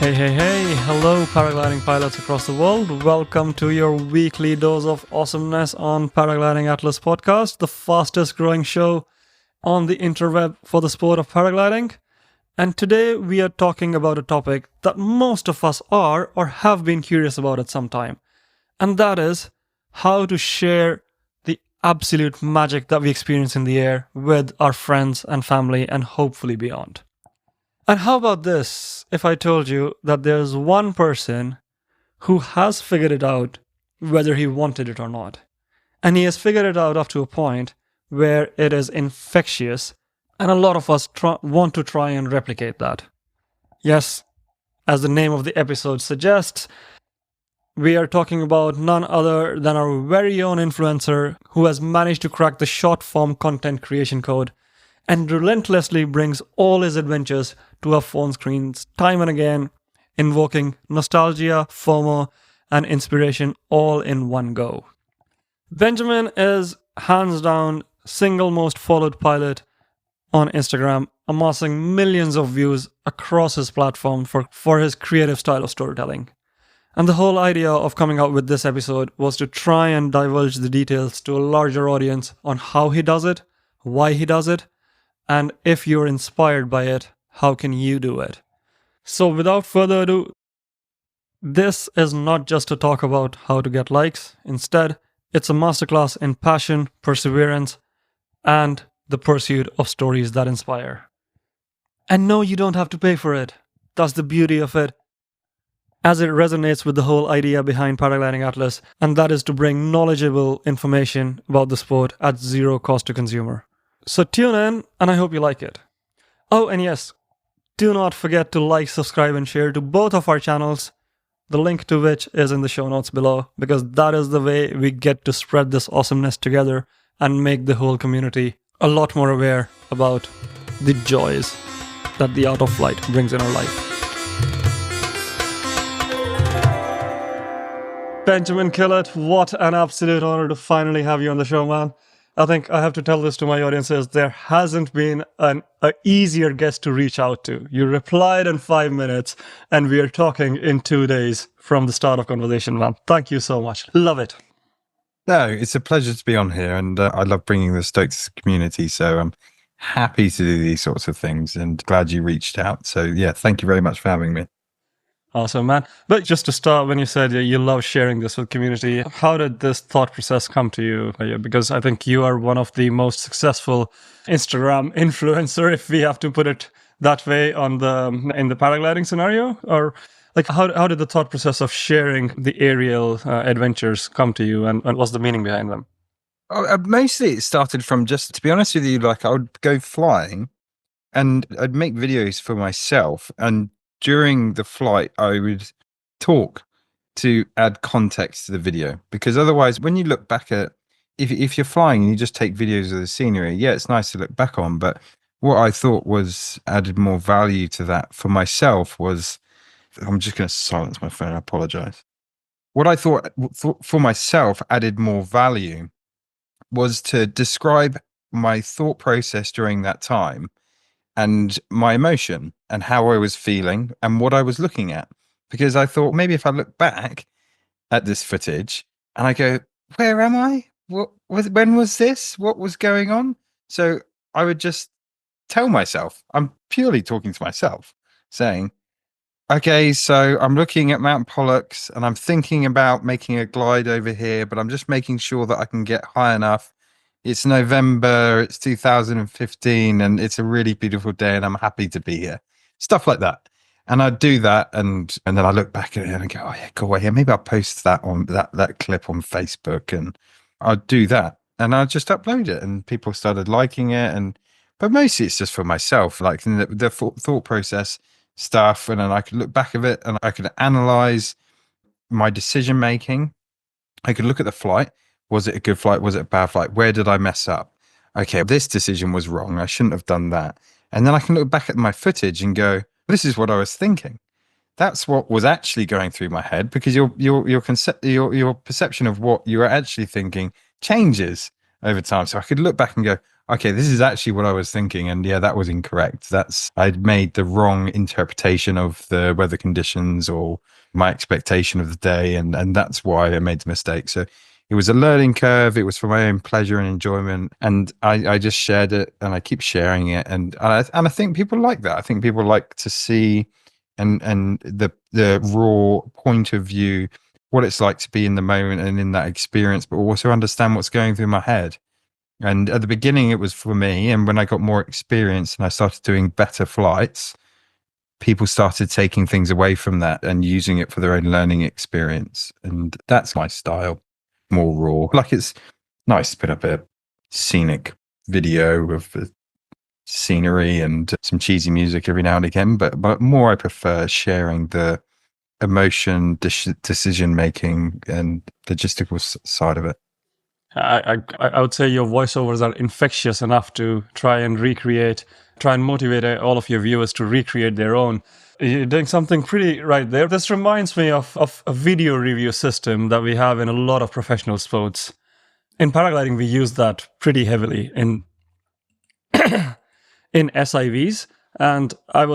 Hey, hello paragliding pilots across the world. Welcome to your weekly dose of awesomeness on Paragliding Atlas podcast, the fastest growing show on the interweb for the sport of paragliding. And today we are talking about a topic that most of us are or have been curious about at some time. And that is how to share the absolute magic that we experience in the air with our friends and family and hopefully beyond. And how about this if I told you that there's one person who has figured it out whether he wanted it or not. And he has figured it out up to a point where it is infectious, and a lot of us want to try and replicate that. Yes, as the name of the episode suggests, we are talking about none other than our very own influencer who has managed to crack the short form content creation code and relentlessly brings all his adventures to our phone screens time and again, invoking nostalgia, FOMO, and inspiration all in one go. Benjamin is hands down single most followed pilot on Instagram, amassing millions of views across his platform for his creative style of storytelling. And the whole idea of coming out with this episode was to try and divulge the details to a larger audience on how he does it, why he does it, and if you're inspired by it, how can you do it? So without further ado, this is not just a talk about how to get likes. Instead, it's a masterclass in passion, perseverance, and the pursuit of stories that inspire. And no, you don't have to pay for it. That's the beauty of it, as it resonates with the whole idea behind Paragliding Atlas, and that is to bring knowledgeable information about the sport at zero cost to consumer. So tune in, and I hope you like it. Oh, and yes, do not forget to like, subscribe, and share to both of our channels, the link to which is in the show notes below, because that is the way we get to spread this awesomeness together and make the whole community a lot more aware about the joys that the art of flight brings in our life. Benjamin Kellet, what an absolute honor to finally have you on the show, man. I think I have to tell this to my audiences. There hasn't been an easier guest to reach out to. You replied in 5 minutes, and we are talking in 2 days from the start of conversation, man. Thank you so much. Love it. No, it's a pleasure to be on here, and I love bringing the Stokes community, so I'm happy to do these sorts of things, and glad you reached out. So yeah, thank you very much for having me. Awesome, man. But just to start, when you said you love sharing this with community, how did this thought process come to you? Because I think you are one of the most successful Instagram influencer, if we have to put it that way, in the paragliding scenario. Or like, how did the thought process of sharing the aerial adventures come to you, and what's the meaning behind them? Mostly it started from, just to be honest with you, like I would go flying, and I'd make videos for myself, and during the flight, I would talk to add context to the video, because otherwise, when you look back at, if you're flying and you just take videos of the scenery, yeah, it's nice to look back on. But what I thought was added more value to that for myself was, I'm just going to silence my phone. I apologize. What I thought for myself added more value was to describe my thought process during that time, and my emotion and how I was feeling and what I was looking at. Because I thought, maybe if I look back at this footage and I go, where am I? When was this? What was going on? So I would just tell myself, I'm purely talking to myself, saying, okay, so I'm looking at Mount Pollux and I'm thinking about making a glide over here, but I'm just making sure that I can get high enough. It's November, it's 2015, and it's a really beautiful day, and I'm happy to be here. Stuff like that. And I'd do that, and then I look back at it and I go, oh yeah, go away here. Maybe I'll post that on that clip on Facebook, and I'd do that. And I'd just upload it, and people started liking it. But mostly it's just for myself, like the thought process stuff. And then I could look back at it and I could analyze my decision making. I could look at the flight. Was it a good flight? Was it a bad flight? Where did I mess up? Okay, this decision was wrong. I shouldn't have done that. And then I can look back at my footage and go, this is what I was thinking. That's what was actually going through my head, because your perception of what you are actually thinking changes over time. So I could look back and go, okay, this is actually what I was thinking. And yeah, that was incorrect. I'd made the wrong interpretation of the weather conditions or my expectation of the day. And that's why I made the mistake. So it was a learning curve. It was for my own pleasure and enjoyment. And I just shared it and I keep sharing it. And I think people like that. I think people like to see and the raw point of view, what it's like to be in the moment and in that experience, but also understand what's going through my head. And at the beginning, it was for me. And when I got more experience and I started doing better flights, people started taking things away from that and using it for their own learning experience. And that's my style, more raw. Like it's nice to put up a scenic video of the scenery and some cheesy music every now and again. But more, I prefer sharing the emotion, decision making, and logistical side of it. I would say your voiceovers are infectious enough to try and motivate all of your viewers to recreate their own. You're doing something pretty right there. This reminds me of a video review system that we have in a lot of professional sports. In paragliding, we use that pretty heavily in SIVs. And I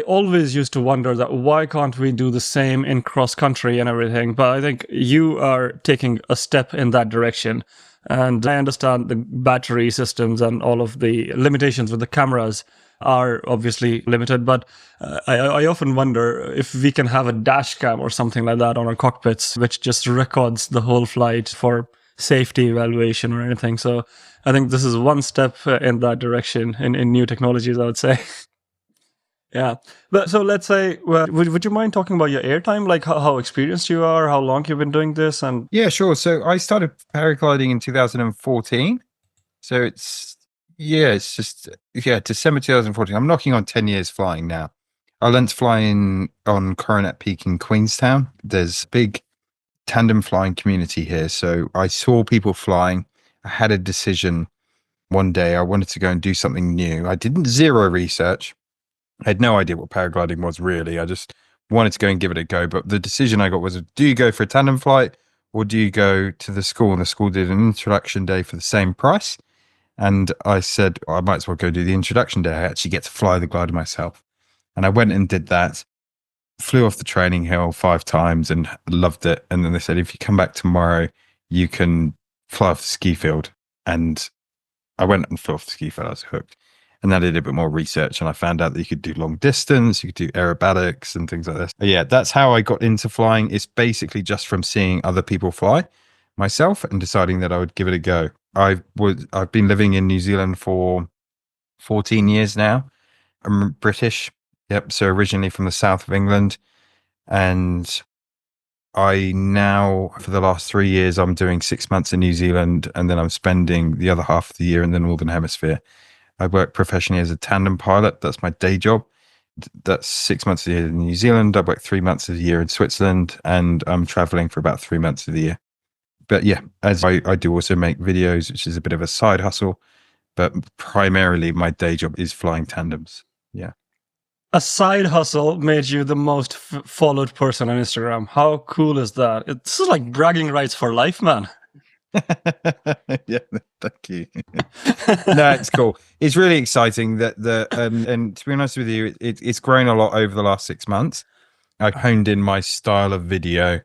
always used to wonder that why can't we do the same in cross country and everything? But I think you are taking a step in that direction. And I understand the battery systems and all of the limitations with the cameras are obviously limited. But I often wonder if we can have a dash cam or something like that on our cockpits, which just records the whole flight for safety evaluation or anything. So I think this is one step in that direction in new technologies, I would say. Yeah. But so let's say, would you mind talking about your airtime, like how experienced you are, how long you've been doing this? And yeah, sure. So I started paragliding in 2014. So it's just December 2014. I'm knocking on 10 years flying now. I learned to fly on Coronet Peak in Queenstown. There's a big tandem flying community here. So I saw people flying. I had a decision one day. I wanted to go and do something new. I didn't zero research. I had no idea what paragliding was really. I just wanted to go and give it a go. But the decision I got was, do you go for a tandem flight or do you go to the school? And the school did an introduction day for the same price. And I said, I might as well go do the introduction day. I actually get to fly the glider myself. And I went and did that, flew off the training hill 5 times and loved it. And then they said, if you come back tomorrow, you can fly off the ski field. And I went and flew off the ski field. I was hooked. And then I did a bit more research and I found out that you could do long distance, you could do aerobatics and things like this. Yeah, that's how I got into flying. It's basically just from seeing other people fly myself and deciding that I would give it a go. I've been living in New Zealand for 14 years now. I'm British. Yep. So originally from the south of England. And I now, for the last 3 years, I'm doing 6 months in New Zealand and then I'm spending the other half of the year in the Northern Hemisphere. I work professionally as a tandem pilot. That's my day job. That's 6 months a year in New Zealand. I work 3 months a year in Switzerland and I'm traveling for about 3 months of the year. But yeah, as I do also make videos, which is a bit of a side hustle, but primarily my day job is flying tandems. Yeah. a side hustle made you the most followed person on Instagram. How cool is that? This is like bragging rights for life, man. Yeah, thank you. No, it's cool. It's really exciting that and to be honest with you, it's grown a lot over the last 6 months. I've honed in my style of video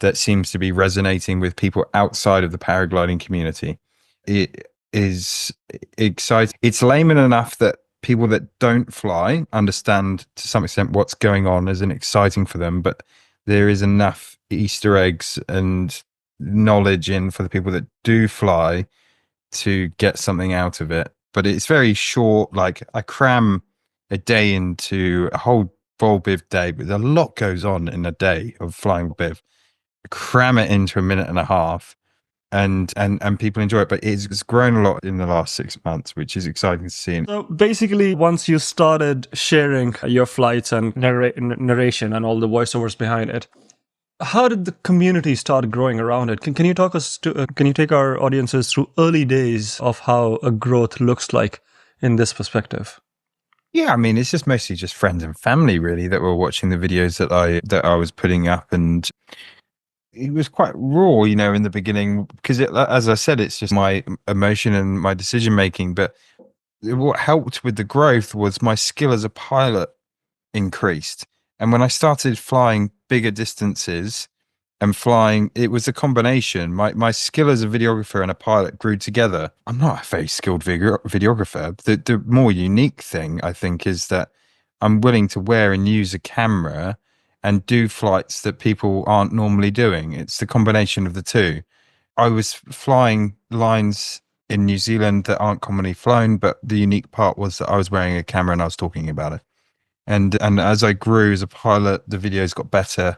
that seems to be resonating with people outside of the paragliding community. It is exciting. It's layman enough that people that don't fly understand to some extent what's going on as an exciting for them, but there is enough Easter eggs and knowledge in for the people that do fly to get something out of it. But it's very short. Like I cram a day into a whole vol biv day, but a lot goes on in a day of flying biv. Cram it into a minute and a half and people enjoy it. But it's grown a lot in the last 6 months, which is exciting to see. So basically, once you started sharing your flights and narration and all the voiceovers behind it, how did the community start growing around it? Can you talk us to? Can you take our audiences through early days of how a growth looks like in this perspective? Yeah, I mean, it's just mostly just friends and family really that were watching the videos that I was putting up, and it was quite raw, in the beginning, because as I said, it's just my emotion and my decision making. But what helped with the growth was my skill as a pilot increased. And when I started flying bigger distances and flying, it was a combination. My skill as a videographer and a pilot grew together. I'm not a very skilled videographer. The more unique thing, I think, is that I'm willing to wear and use a camera and do flights that people aren't normally doing. It's the combination of the two. I was flying lines in New Zealand that aren't commonly flown, but the unique part was that I was wearing a camera and I was talking about it. And as I grew as a pilot, the videos got better.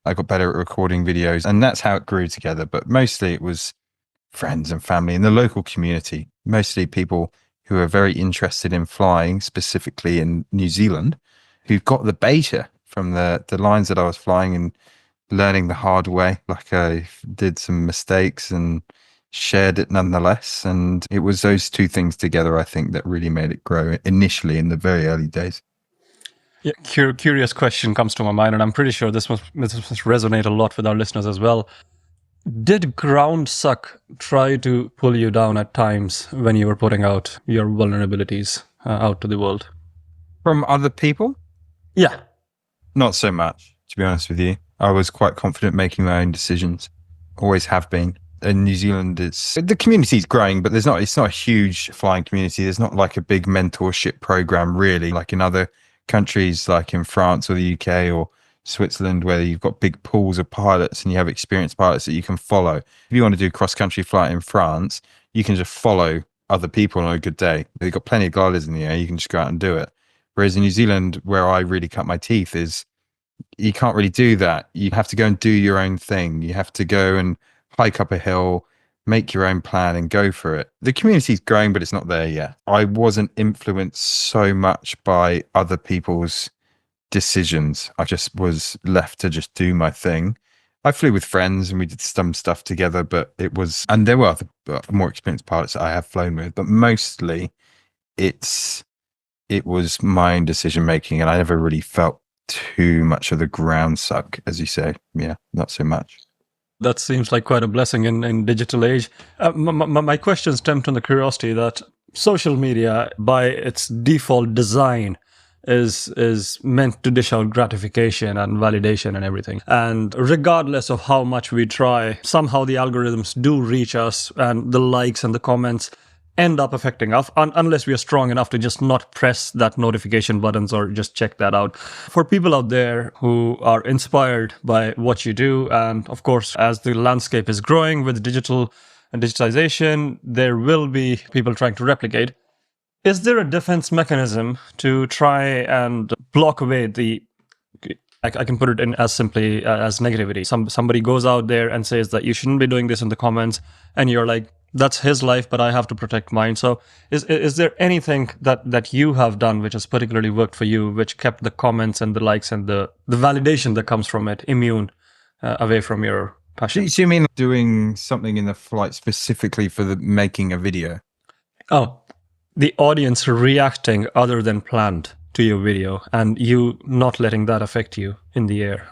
I got better at recording videos, and that's how it grew together. But mostly it was friends and family in the local community, mostly people who are very interested in flying, specifically in New Zealand, who've got the beta from the lines that I was flying and learning the hard way. Like I did some mistakes and shared it nonetheless. And it was those two things together, I think, that really made it grow initially in the very early days. Yeah, curious question comes to my mind, and I'm pretty sure this must resonate a lot with our listeners as well. Did ground suck try to pull you down at times when you were putting out your vulnerabilities out to the world? From other people? Yeah. Not so much, to be honest with you. I was quite confident making my own decisions. Always have been. In New Zealand, the community's growing, but it's not a huge flying community. There's not like a big mentorship program really, like in other countries like in France or the UK or Switzerland, where you've got big pools of pilots and you have experienced pilots that you can follow. If you want to do cross-country flight in France, you can just follow other people on a good day. They've got plenty of gliders in the air. You can just go out and do it. Whereas in New Zealand, where I really cut my teeth, is you can't really do that. You have to go and do your own thing. You have to go and hike up a hill, make your own plan and go for it. The community's growing, but it's not there yet. I wasn't influenced so much by other people's decisions. I just was left to just do my thing. I flew with friends and we did some stuff together, but and there were other more experienced pilots that I have flown with, but mostly it was my own decision making, and I never really felt too much of the ground suck, as you say. Yeah, not so much. That seems like quite a blessing in digital age. My question stemmed from the curiosity that social media, by its default design, is meant to dish out gratification and validation and everything. And regardless of how much we try, somehow the algorithms do reach us, and the likes and the comments end up affecting us unless we are strong enough to just not press that notification buttons or just check that out. For people out there who are inspired by what you do, and of course, as the landscape is growing with digital and digitization, there will be people trying to replicate. Is there a defense mechanism to try and block away I can put it in as simply as negativity. Somebody goes out there and says that you shouldn't be doing this in the comments, and you're like, that's his life, but I have to protect mine. So is there anything that you have done which has particularly worked for you, which kept the comments and the likes and the validation that comes from it immune away from your passion? So you mean doing something in the flight specifically for making a video? Oh, the audience reacting other than planned to your video, and you not letting that affect you in the air.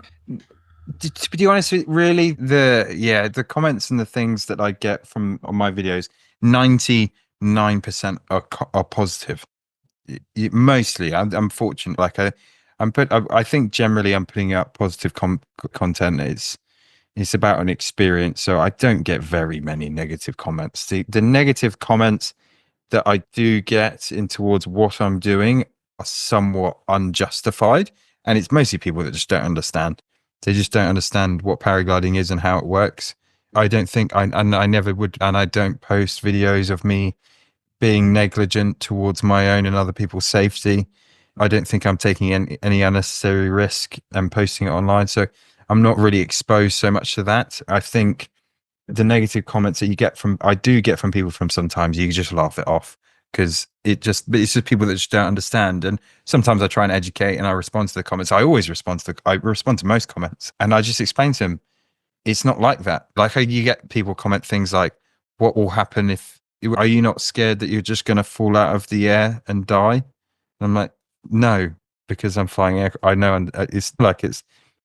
To be honest, really, the comments and the things that I get on my videos, 99% are positive. Mostly, I'm fortunate. Like I think generally I'm putting out positive content. It's about an experience, so I don't get very many negative comments. The negative comments that I do get in towards what I'm doing are somewhat unjustified, and it's mostly people that just don't understand. They just don't understand what paragliding is and how it works. I don't think I never would, and I don't post videos of me being negligent towards my own and other people's safety. I don't think I'm taking any unnecessary risk and posting it online. So I'm not really exposed so much to that. I think the negative comments that I do get from people from sometimes, you just laugh it off because it's just people that just don't understand. And sometimes I try and educate and I respond to the comments. I respond to most comments, and I just explain to them, it's not like that. Like you get people comment things like, what will happen are you not scared that you're just going to fall out of the air and die? And I'm like, no, because I'm flying air. I know. And it's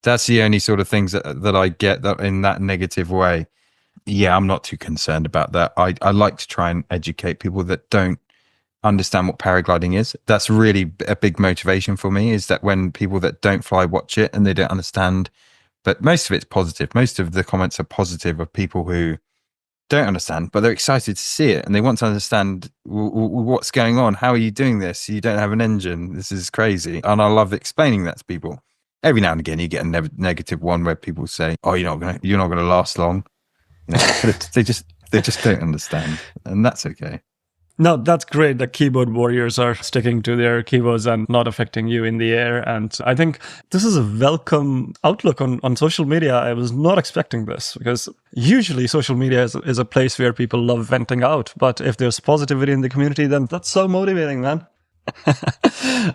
That's the only sort of things that I get that in that negative way. Yeah, I'm not too concerned about that. I like to try and educate people that don't understand what paragliding is. That's really a big motivation for me, is that when people that don't fly watch it and they don't understand, but most of it's positive. Most of the comments are positive of people who don't understand, but they're excited to see it and they want to understand what's going on. How are you doing this? You don't have an engine. This is crazy. And I love explaining that to people. Every now and again, you get a negative one where people say, "Oh, you're not gonna last long." You know, but they just don't understand, and that's okay. No, that's great. The keyboard warriors are sticking to their keyboards and not affecting you in the air. And I think this is a welcome outlook on social media. I was not expecting this, because usually social media is a place where people love venting out. But if there's positivity in the community, then that's so motivating, man.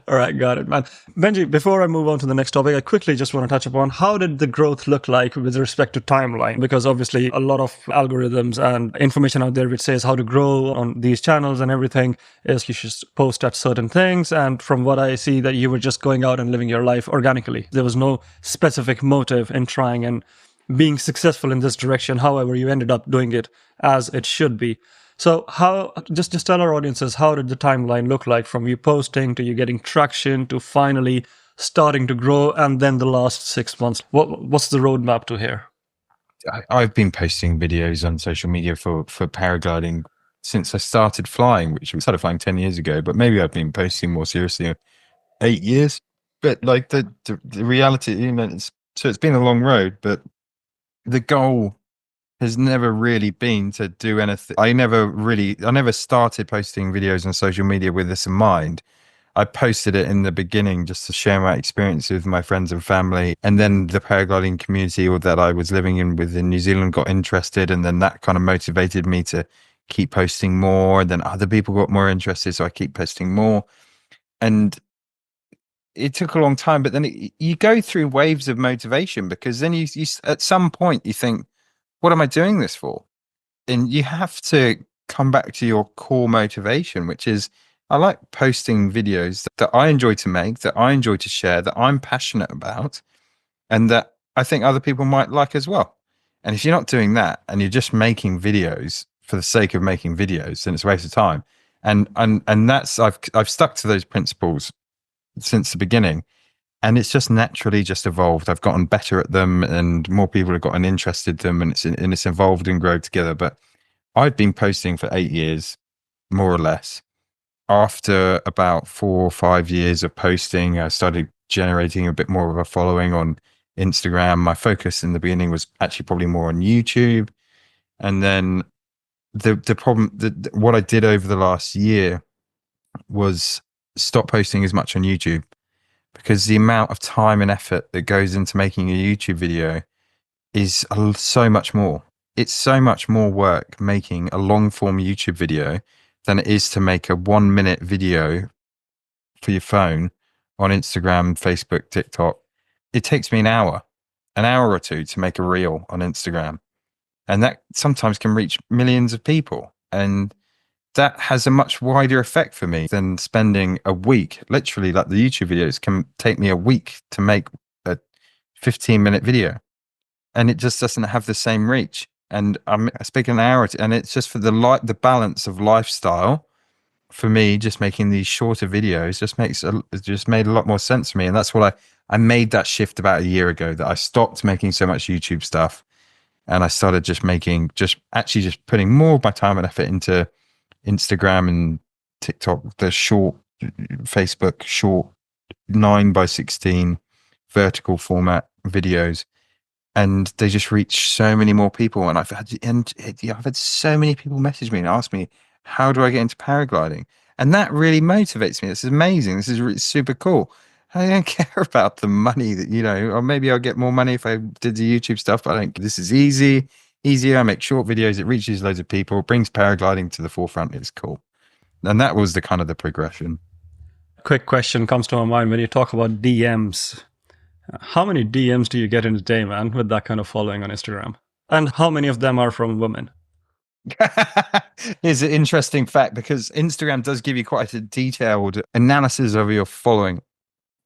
All right, got it, man. Benji, before I move on to the next topic, I quickly just want to touch upon how did the growth look like with respect to timeline? Because obviously a lot of algorithms and information out there which says how to grow on these channels and everything is you should post at certain things. And from what I see, that you were just going out and living your life organically. There was no specific motive in trying and being successful in this direction. However, you ended up doing it as it should be. So how, just tell our audiences, how did the timeline look like from you posting to you getting traction to finally starting to grow, and then the last 6 months? What's the roadmap to here? I've been posting videos on social media for paragliding since I started flying, which I started flying 10 years ago, but maybe I've been posting more seriously 8 years. But like the reality, you know, it's been a long road, but the goal has never really been to do anything. I never started posting videos on social media with this in mind. I posted it in the beginning just to share my experience with my friends and family. And then the paragliding community that I was living in within New Zealand got interested. And then that kind of motivated me to keep posting more. And then other people got more interested. So I keep posting more. And it took a long time, but then you go through waves of motivation, because then you at some point you think, what am I doing this for? And you have to come back to your core motivation, which is, I like posting videos that I enjoy to make, that I enjoy to share, that I'm passionate about, and that I think other people might like as well. And if you're not doing that and you're just making videos for the sake of making videos, then it's a waste of time. And that's, I've stuck to those principles since the beginning. And it's just naturally just evolved. I've gotten better at them, and more people have gotten interested in them, and it's evolved and grown together. But I've been posting for 8 years, more or less. After about 4 or 5 years of posting, I started generating a bit more of a following on Instagram. My focus in the beginning was actually probably more on YouTube. And then the problem, what I did over the last year was stop posting as much on YouTube, because the amount of time and effort that goes into making a YouTube video is so much more. It's so much more work making a long form YouTube video than it is to make a 1 minute video for your phone on Instagram, Facebook, TikTok. It takes me an hour or two to make a reel on Instagram. And that sometimes can reach millions of people. And that has a much wider effect for me than spending a week. Literally, like the YouTube videos can take me a week to make a 15-minute video, and it just doesn't have the same reach. And I speak an hour, and it's just for the balance of lifestyle. For me, just making these shorter videos just made a lot more sense for me. And that's what I made that shift about a year ago, that I stopped making so much YouTube stuff, and I started just putting more of my time and effort into Instagram and TikTok, the short Facebook, short 9:16 vertical format videos. And they just reach so many more people. And I've had so many people message me and ask me, how do I get into paragliding? And that really motivates me. This is amazing. This is really super cool. I don't care about the money that, or maybe I'll get more money if I did the YouTube stuff, but I think this is easier. I make short videos. It reaches loads of people, brings paragliding to the forefront. It's cool. And that was the kind of the progression. Quick question comes to my mind when you talk about DMs. How many DMs do you get in a day, man, with that kind of following on Instagram? And how many of them are from women? Here's an interesting fact, because Instagram does give you quite a detailed analysis of your following.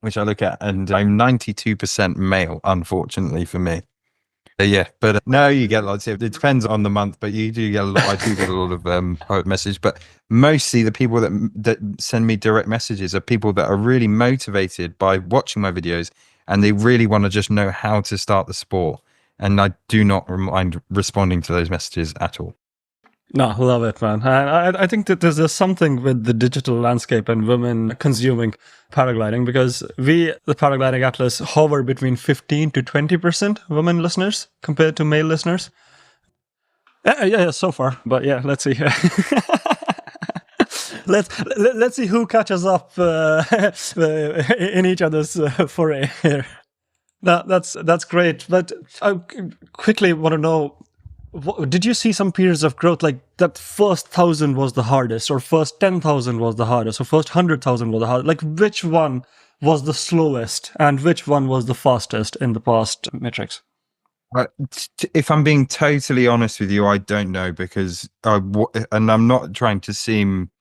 which I look at, and I'm 92% male, unfortunately for me. Yeah, but no, you get lots. It depends on the month, but you do get a lot. I do get a lot of private message, but mostly the people that send me direct messages are people that are really motivated by watching my videos, and they really want to just know how to start the sport. And I do not mind responding to those messages at all. No, love it, man. And I think that there's something with the digital landscape and women consuming paragliding, because we, the Paragliding Atlas, hover between 15 to 20% women listeners compared to male listeners. Yeah, so far. But yeah, let's see. Let's see who catches up in each other's foray here. That's great. But I quickly want to know, did you see some periods of growth, like that first 1,000 was the hardest, or first 10,000 was the hardest, or first 100,000 was the hardest? Like, which one was the slowest and which one was the fastest in the past metrics? If I'm being totally honest with you, I don't know, because and I'm not trying to seem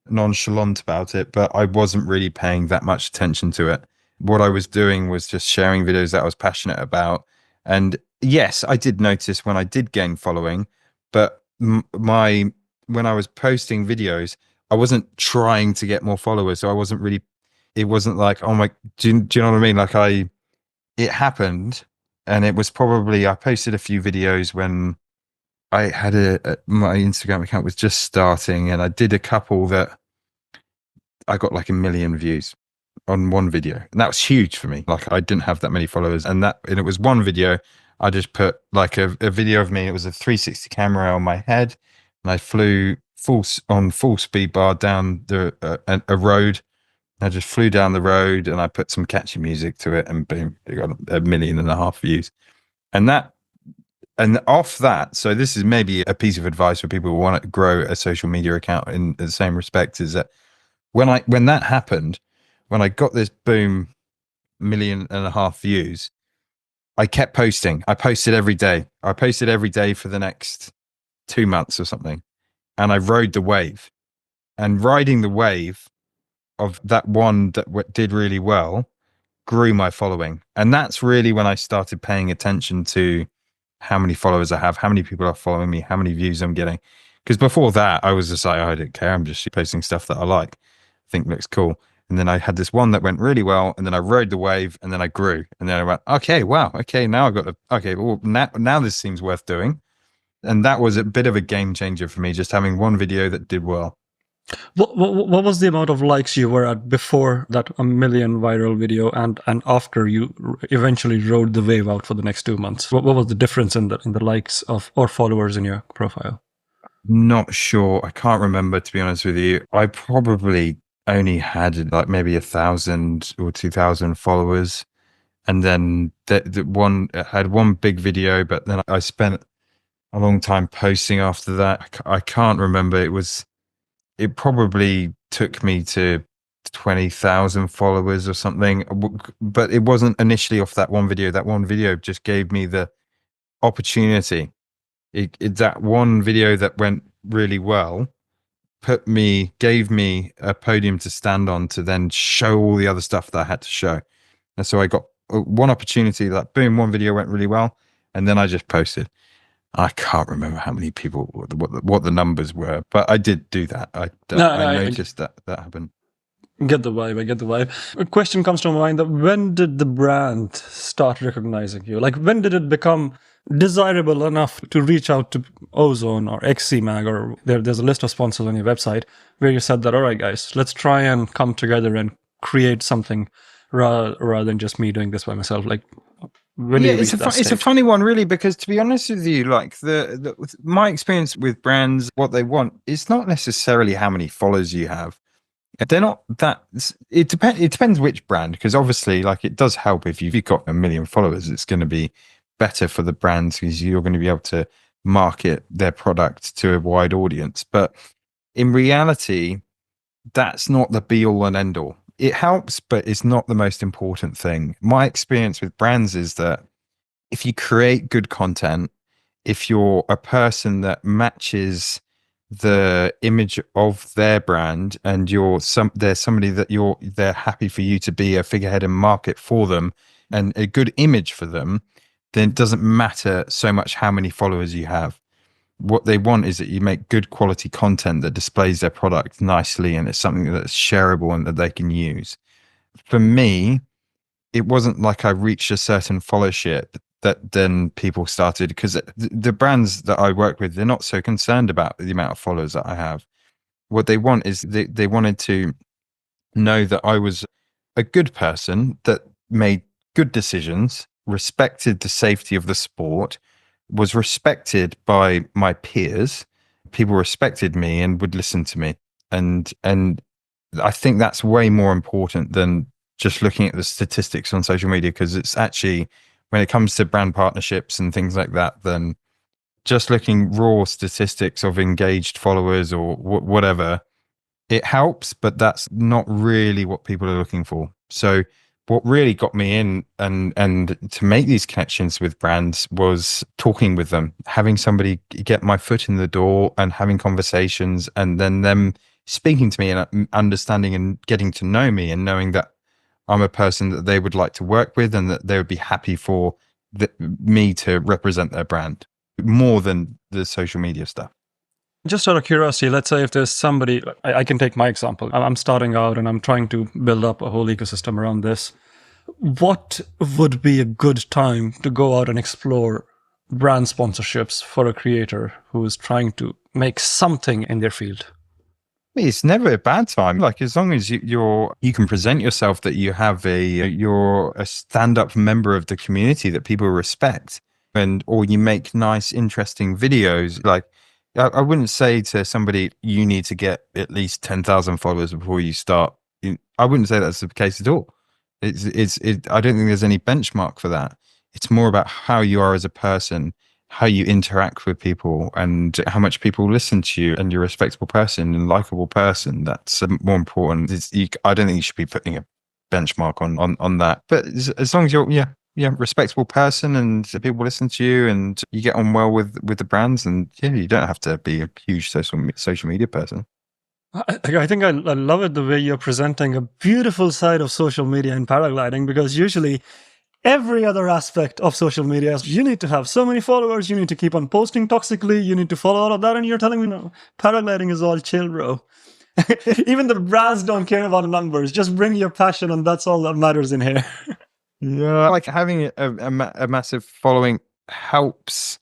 nonchalant about it, but I wasn't really paying that much attention to it. What I was doing was just sharing videos that I was passionate about. And yes, I did notice when I did gain following, but when I was posting videos, I wasn't trying to get more followers. So I wasn't really, it wasn't like, oh my, do you know what I mean? Like it happened, and it was probably, I posted a few videos when I had my Instagram account was just starting, and I did a couple that I got like 1 million views on one video, and that was huge for me. Like, I didn't have that many followers, and it was one video. I just put like a video of me. It was a 360 camera on my head, and I flew full speed bar down a road. I just flew down the road, and I put some catchy music to it, and boom, it got 1.5 million views. And off that, so this is maybe a piece of advice for people who want to grow a social media account in the same respect, is that when that happened, when I got this boom 1.5 million views, I kept posting. I posted every day. I posted every day for the next 2 months or something. And I rode the wave. And riding the wave of that one that did really well grew my following. And that's really when I started paying attention to how many followers I have, how many people are following me, how many views I'm getting. Because before that, I was just like, I don't care. I'm just posting stuff that I like, think looks cool. And then I had this one that went really well, and then I rode the wave, and then I grew, and then I went, okay, wow, okay, now I've got well, now this seems worth doing. And that was a bit of a game changer for me, just having one video that did well. What was the amount of likes you were at before that 1 million viral video, and after you eventually rode the wave out for the next 2 months? What was the difference in the likes of or followers in your profile? Not sure. I can't remember, to be honest with you. I probably only had like maybe 1,000 or 2,000 followers, and then the one had one big video, but then I spent a long time posting after that. I can't remember. It probably took me to 20,000 followers or something, but it wasn't initially off that one video. That one video just gave me the opportunity. That one video that went really well gave me a podium to stand on to then show all the other stuff that I had to show. And so I got one opportunity, like boom, one video went really well, and then I just posted. I can't remember how many people, what the numbers were, but I did do that. I noticed that happened. I get the vibe. A question comes to mind: that when did the brand start recognizing you? Like, when did it become desirable enough to reach out to Ozone or XC Mag, or there's a list of sponsors on your website where you said that, all right, guys, let's try and come together and create something rather than just me doing this by myself? Like, it's a funny one, really, because to be honest with you, like my experience with brands, what they want is not necessarily how many followers you have. They're not that. It depends which brand, because obviously, like, it does help if you've got 1 million followers. It's going to be better for the brands because you're going to be able to market their product to a wide audience. But in reality, that's not the be all and end all. It helps, but it's not the most important thing. My experience with brands is that if you create good content, if you're a person that matches the image of their brand, and they're somebody that they're happy for you to be a figurehead and market for them and a good image for them, then it doesn't matter so much how many followers you have. What they want is that you make good quality content that displays their product nicely and it's something that's shareable and that they can use. For me, it wasn't like I reached a certain followership that then people started, because the brands that I work with, they're not so concerned about the amount of followers that I have. What they want is they wanted to know that I was a good person that made good decisions, respected the safety of the sport, was respected by my peers. People respected me and would listen to me. And I think that's way more important than just looking at the statistics on social media, because it's actually, when it comes to brand partnerships and things like that, then just looking raw statistics of engaged followers or whatever, it helps, but that's not really what people are looking for. So what really got me in and to make these connections with brands was talking with them, having somebody get my foot in the door and having conversations, and then them speaking to me and understanding and getting to know me and knowing that I'm a person that they would like to work with and that they would be happy for me to represent their brand more than the social media stuff. Just out of curiosity, let's say if there's somebody, I can take my example. I'm starting out and I'm trying to build up a whole ecosystem around this. What would be a good time to go out and explore brand sponsorships for a creator who is trying to make something in their field? It's never a bad time. Like, as long as you can present yourself that you're a stand-up member of the community that people respect, or you make nice, interesting videos. Like, I wouldn't say to somebody, you need to get at least 10,000 followers before you start. I wouldn't say that's the case at all. I don't think there's any benchmark for that. It's more about how you are as a person, how you interact with people, and how much people listen to you, and you're a respectable person and likable person. That's more important. I don't think you should be putting a benchmark on that. But as long as you're, respectable person and people listen to you and you get on well with the brands, and you don't have to be a huge social media person. I think I love it the way you're presenting a beautiful side of social media in paragliding, because usually every other aspect of social media is you need to have so many followers, you need to keep on posting toxically, you need to follow all of that, and you're telling me, no, paragliding is all chill, bro. Even the brands don't care about numbers. Just bring your passion, and that's all that matters in here. Yeah, like having a massive following helps.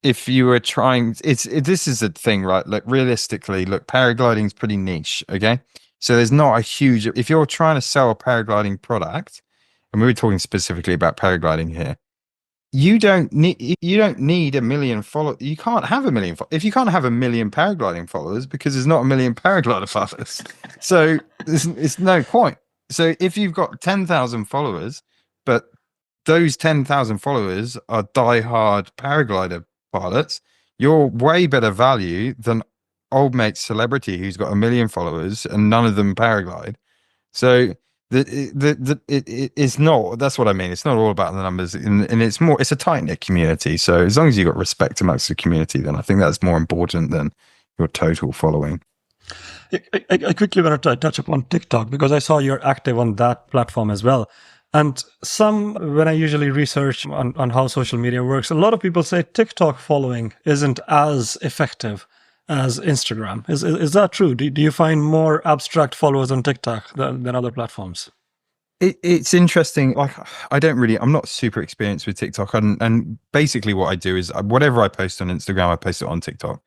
If you were trying, this is the thing, right? Like, realistically, look, paragliding is pretty niche, okay? So there's not a huge, if you're trying to sell a paragliding product, and we were talking specifically about paragliding here, you don't need a million followers. You can't have a million. If you can't have a million paragliding followers, because there's not a million paraglider followers, so it's no point. So if you've got 10,000 followers, but those 10,000 followers are diehard paraglider pilots, you're way better value than old mate celebrity who's got a million followers and none of them paraglide. So it's not, that's what I mean. It's not all about the numbers, and it's a tight knit community. So as long as you've got respect amongst the community, then I think that's more important than your total following. I quickly want to touch upon TikTok, because I saw you're active on that platform as well. And when I usually research on how social media works, a lot of people say TikTok following isn't as effective as Instagram. Is that true? Do you find more abstract followers on TikTok than other platforms? It's interesting. Like, I'm not super experienced with TikTok, and basically what I do is whatever I post on Instagram, I post it on TikTok.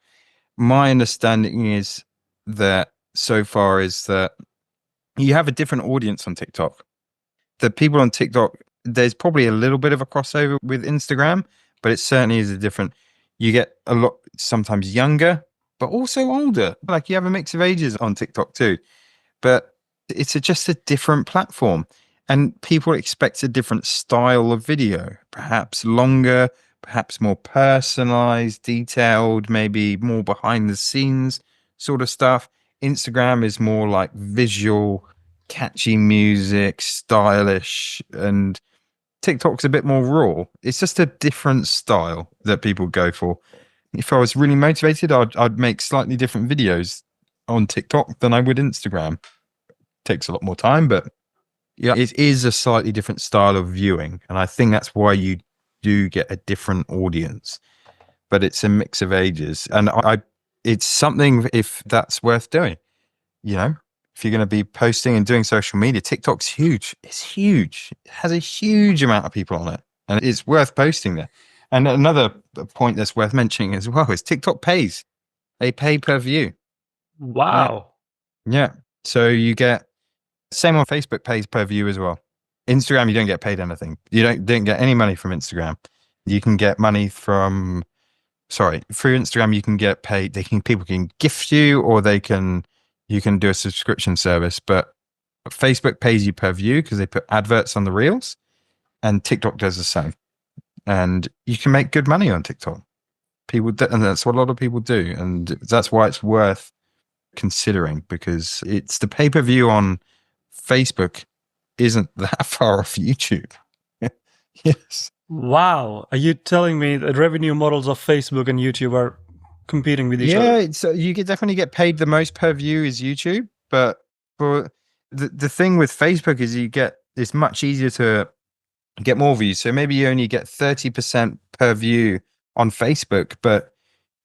My understanding is that so far is that you have a different audience on TikTok. The people on TikTok, there's probably a little bit of a crossover with Instagram, but it certainly is a different. You get a lot, sometimes younger, but also older. Like, you have a mix of ages on TikTok too, but it's just a different platform, and people expect a different style of video, perhaps longer, perhaps more personalized, detailed, maybe more behind the scenes sort of stuff. Instagram is more like visual, catchy music, stylish, and TikTok's a bit more raw. It's just a different style that people go for. if I was really motivated, I'd make slightly different videos on TikTok than I would Instagram. Takes a lot more time, but yeah, it is a slightly different style of viewing, and I think that's why you do get a different audience. But it's a mix of ages, and it's something if that's worth doing. You know, if you're going to be posting and doing social media, TikTok's huge. It's huge. It has a huge amount of people on it, and it's worth posting there. And another point that's worth mentioning as well is TikTok pays. They pay per view. Wow. Yeah. So you get same on Facebook pays per view as well. Instagram, you don't get paid anything. You don't get any money from Instagram. You can get money from through Instagram you can get paid. People can gift you, or you can do a subscription service. But Facebook pays you per view because they put adverts on the reels, and TikTok does the same. And you can make good money on TikTok. And that's what a lot of people do, and that's why it's worth considering, because it's the pay-per-view on Facebook isn't that far off YouTube. Yes. Wow. Are you telling me the revenue models of Facebook and YouTube are competing with each other? Yeah, so you could definitely get paid the most per view is YouTube, but for the thing with Facebook is it's much easier to get more views. So maybe you only get 30% per view on Facebook, but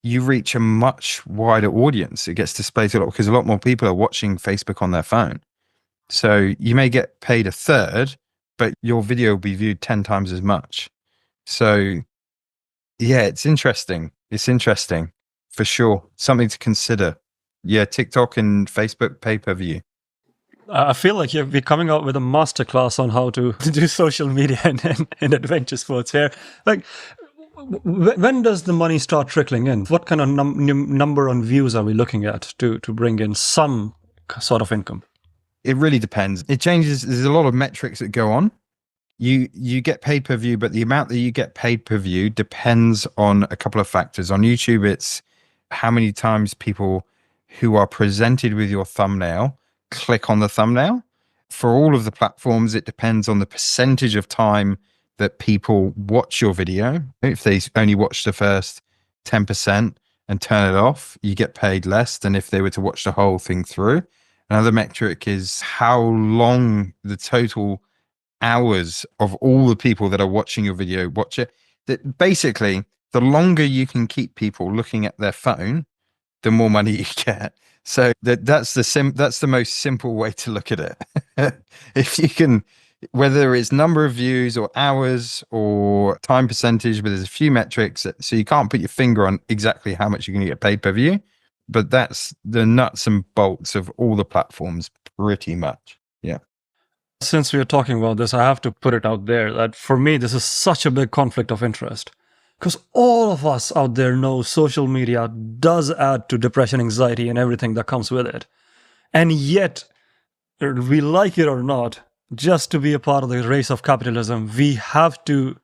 you reach a much wider audience. It gets displayed a lot because a lot more people are watching Facebook on their phone. So you may get paid a third, but your video will be viewed 10 times as much. So yeah, it's interesting. It's interesting for sure. Something to consider. Yeah, TikTok and Facebook pay-per-view. I feel like you're coming out with a masterclass on how to do social media and adventure sports here. Like, when does the money start trickling in? What kind of number on views are we looking at to bring in some sort of income? It really depends. It changes. There's a lot of metrics that go on. You get paid per view, but the amount that you get paid per view depends on a couple of factors. On YouTube, it's how many times people who are presented with your thumbnail click on the thumbnail. For all of the platforms, it depends on the percentage of time that people watch your video. If they only watch the first 10% and turn it off, you get paid less than if they were to watch the whole thing through. Another metric is how long the total hours of all the people that are watching your video watch it. That basically, the longer you can keep people looking at their phone, the more money you get. So that's the most simple way to look at it. If you can, whether it's number of views or hours or time percentage, but there's a few metrics, so you can't put your finger on exactly how much you're going to get paid per view, but that's the nuts and bolts of all the platforms pretty much. Yeah. Since we are talking about this, I have to put it out there that for me, this is such a big conflict of interest. Because all of us out there know social media does add to depression, anxiety, and everything that comes with it. And yet, we like it or not, just to be a part of the race of capitalism, we have to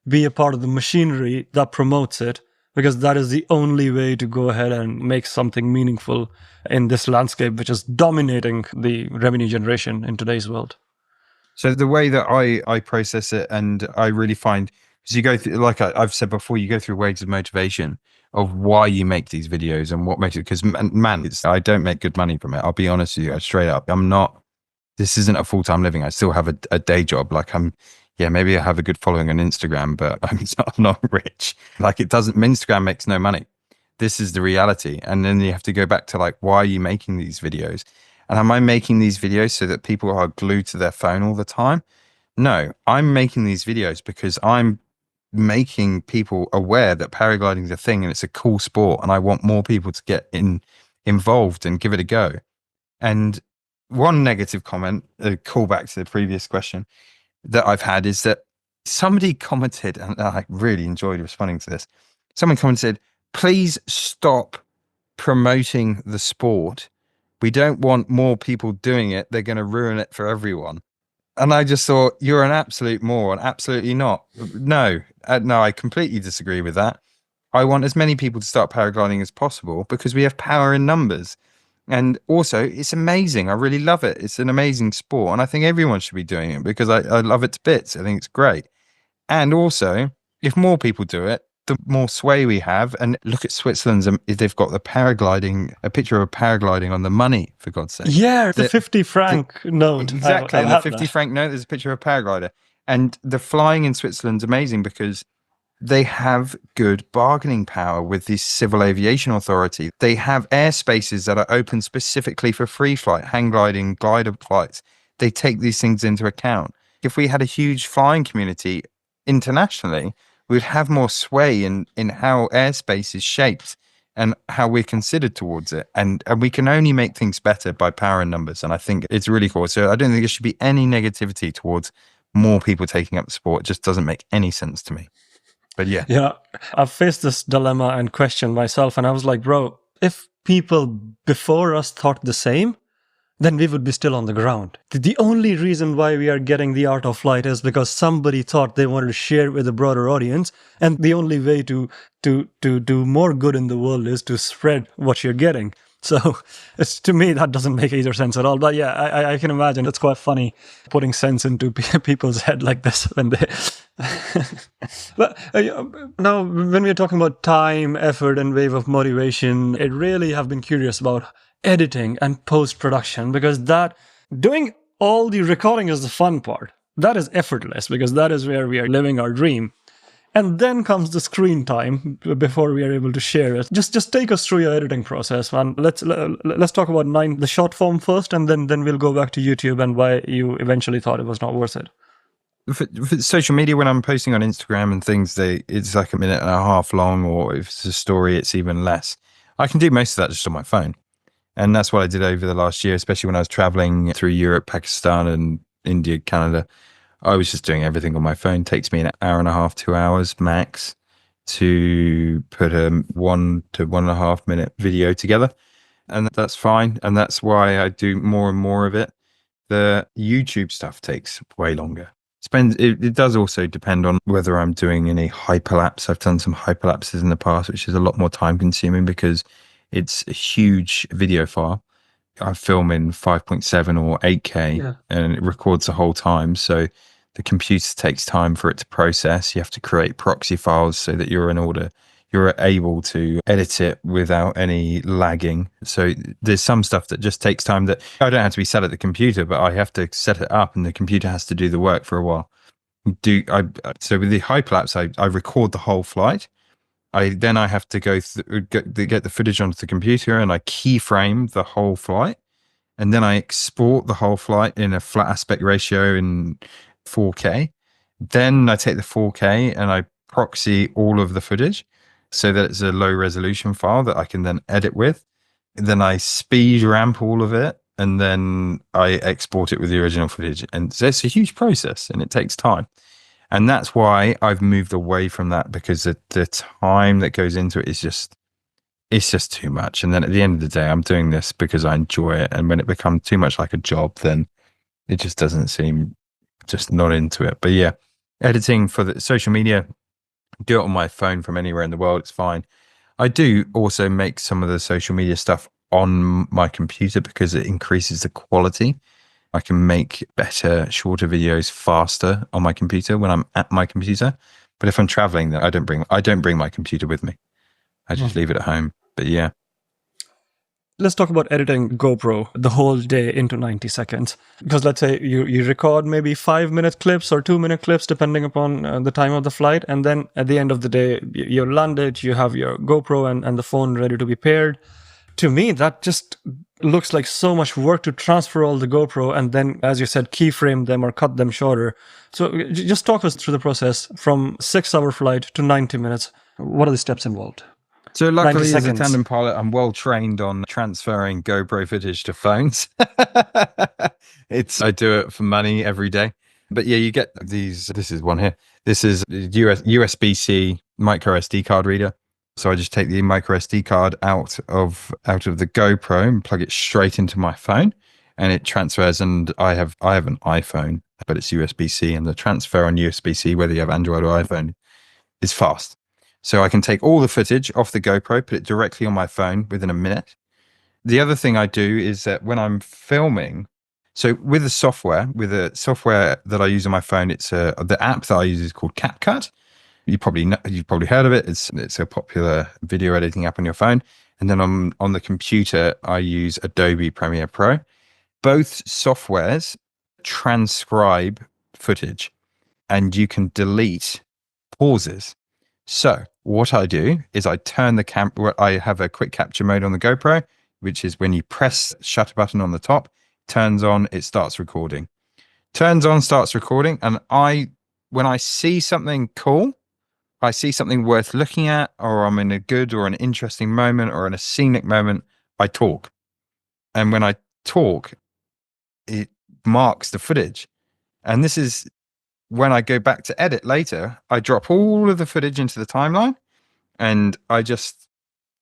be a part of the machinery that promotes it, because that is the only way to go ahead and make something meaningful in this landscape, which is dominating the revenue generation in today's world. So the way that I process it, and I really find, because you go through, like I've said before, you go through waves of motivation of why you make these videos and what makes it. Because man, I don't make good money from it. I'll be honest with you, straight up. This isn't a full-time living. I still have a day job. Like maybe I have a good following on Instagram, but I'm not rich. Like Instagram makes no money. This is the reality. And then you have to go back to like, why are you making these videos? And am I making these videos so that people are glued to their phone all the time? No, I'm making these videos because I'm making people aware that paragliding is a thing and it's a cool sport, and I want more people to get involved and give it a go. And one negative comment, a callback to the previous question that I've had, is that somebody commented, and I really enjoyed responding to this. Someone commented, please stop promoting the sport. We don't want more people doing it. They're going to ruin it for everyone. And I just thought, you're an absolute moron. Absolutely not. No, I completely disagree with that. I want as many people to start paragliding as possible because we have power in numbers. And also, it's amazing. I really love it. It's an amazing sport. And I think everyone should be doing it because I love it to bits. I think it's great. And also, if more people do it, the more sway we have. And look at Switzerland's, they've got a picture of a paragliding on the money, for God's sake. Yeah, the 50 franc note. Exactly. I've And the had 50 that. franc note, there's a picture of a paraglider. And the flying in Switzerland's amazing because they have good bargaining power with the Civil Aviation Authority. They have airspaces that are open specifically for free flight, hang gliding, glider flights. They take these things into account. If we had a huge flying community internationally, we'd have more sway in how airspace is shaped and how we're considered towards it. And we can only make things better by power and numbers. And I think it's really cool. So I don't think there should be any negativity towards more people taking up the sport. It just doesn't make any sense to me. But yeah. Yeah, I've faced this dilemma and question myself, and I was like, bro, if people before us thought the same, then we would be still on the ground. The only reason why we are getting the art of flight is because somebody thought they wanted to share it with a broader audience, and the only way to do more good in the world is to spread what you're getting. So it's, to me, that doesn't make either sense at all. But yeah, I can imagine it's quite funny putting sense into people's head like this when they. But now, when we're talking about time, effort, and wave of motivation, I really have been curious about editing and post-production, because that doing all the recording is the fun part. That is effortless because that is where we are living our dream. And then comes the screen time before we are able to share it. Just take us through your editing process, man. Let's talk about the short form first, and then we'll go back to YouTube and why you eventually thought it was not worth it. For social media, when I'm posting on Instagram and things, it's like a minute and a half long, or if it's a story, it's even less. I can do most of that just on my phone. And that's what I did over the last year, especially when I was traveling through Europe, Pakistan, and India, Canada. I was just doing everything on my phone. It takes me an hour and a half, 2 hours max to put a 1 to 1.5 minute video together. And that's fine. And that's why I do more and more of it. The YouTube stuff takes way longer. It does also depend on whether I'm doing any hyperlapse. I've done some hyperlapses in the past, which is a lot more time consuming because it's a huge video file. I film in 5.7 or 8K and it records the whole time. So the computer takes time for it to process. You have to create proxy files so that you're able to edit it without any lagging. So there's some stuff that just takes time that I don't have to be sat at the computer, but I have to set it up and the computer has to do the work for a while. So with the hyperlapse, I record the whole flight. I have to get the footage onto the computer and I keyframe the whole flight. And then I export the whole flight in a flat aspect ratio in 4K. Then I take the 4K and I proxy all of the footage so that it's a low resolution file that I can then edit with. Then I speed ramp all of it and then I export it with the original footage. And so it's a huge process and it takes time. And that's why I've moved away from that, because the time that goes into it is it's just too much. And then at the end of the day, I'm doing this because I enjoy it. And when it becomes too much like a job, then it just doesn't seem, just not into it. But yeah, editing for the social media, do it on my phone from anywhere in the world. It's fine. I do also make some of the social media stuff on my computer because it increases the quality. I can make better, shorter videos faster on my computer when I'm at my computer. But if I'm traveling, then I don't bring my computer with me. I just leave it at home. But yeah. Let's talk about editing GoPro the whole day into 90 seconds. Because let's say you record maybe 5-minute clips or 2-minute clips, depending upon the time of the flight. And then at the end of the day, you landed, you have your GoPro and the phone ready to be paired. To me, that just looks like so much work to transfer all the GoPro and then, as you said, keyframe them or cut them shorter. So just talk us through the process from 6-hour flight to 90 minutes. What are the steps involved? So luckily, as a tandem pilot, I'm well trained on transferring GoPro footage to phones. I do it for money every day. But yeah, you get these. This is one here. This is USB-C micro SD card reader. So I just take the micro SD card out of the GoPro and plug it straight into my phone, and it transfers. And I have an iPhone, but it's USB-C, and the transfer on USB-C, whether you have Android or iPhone, is fast. So I can take all the footage off the GoPro, put it directly on my phone within a minute. The other thing I do is that when I'm filming, so with the software that I use on my phone, the app that I use is called CapCut. You've probably heard of it. It's a popular video editing app on your phone. And then on the computer, I use Adobe Premiere Pro. Both softwares transcribe footage, and you can delete pauses. So what I do is I turn the camera. I have a quick capture mode on the GoPro, which is when you press shutter button on the top, turns on, it starts recording. Turns on, starts recording. And when I see something cool, I see something worth looking at, or I'm in a good or an interesting moment or in a scenic moment, I talk. And when I talk, it marks the footage. And this is when I go back to edit later, I drop all of the footage into the timeline and I just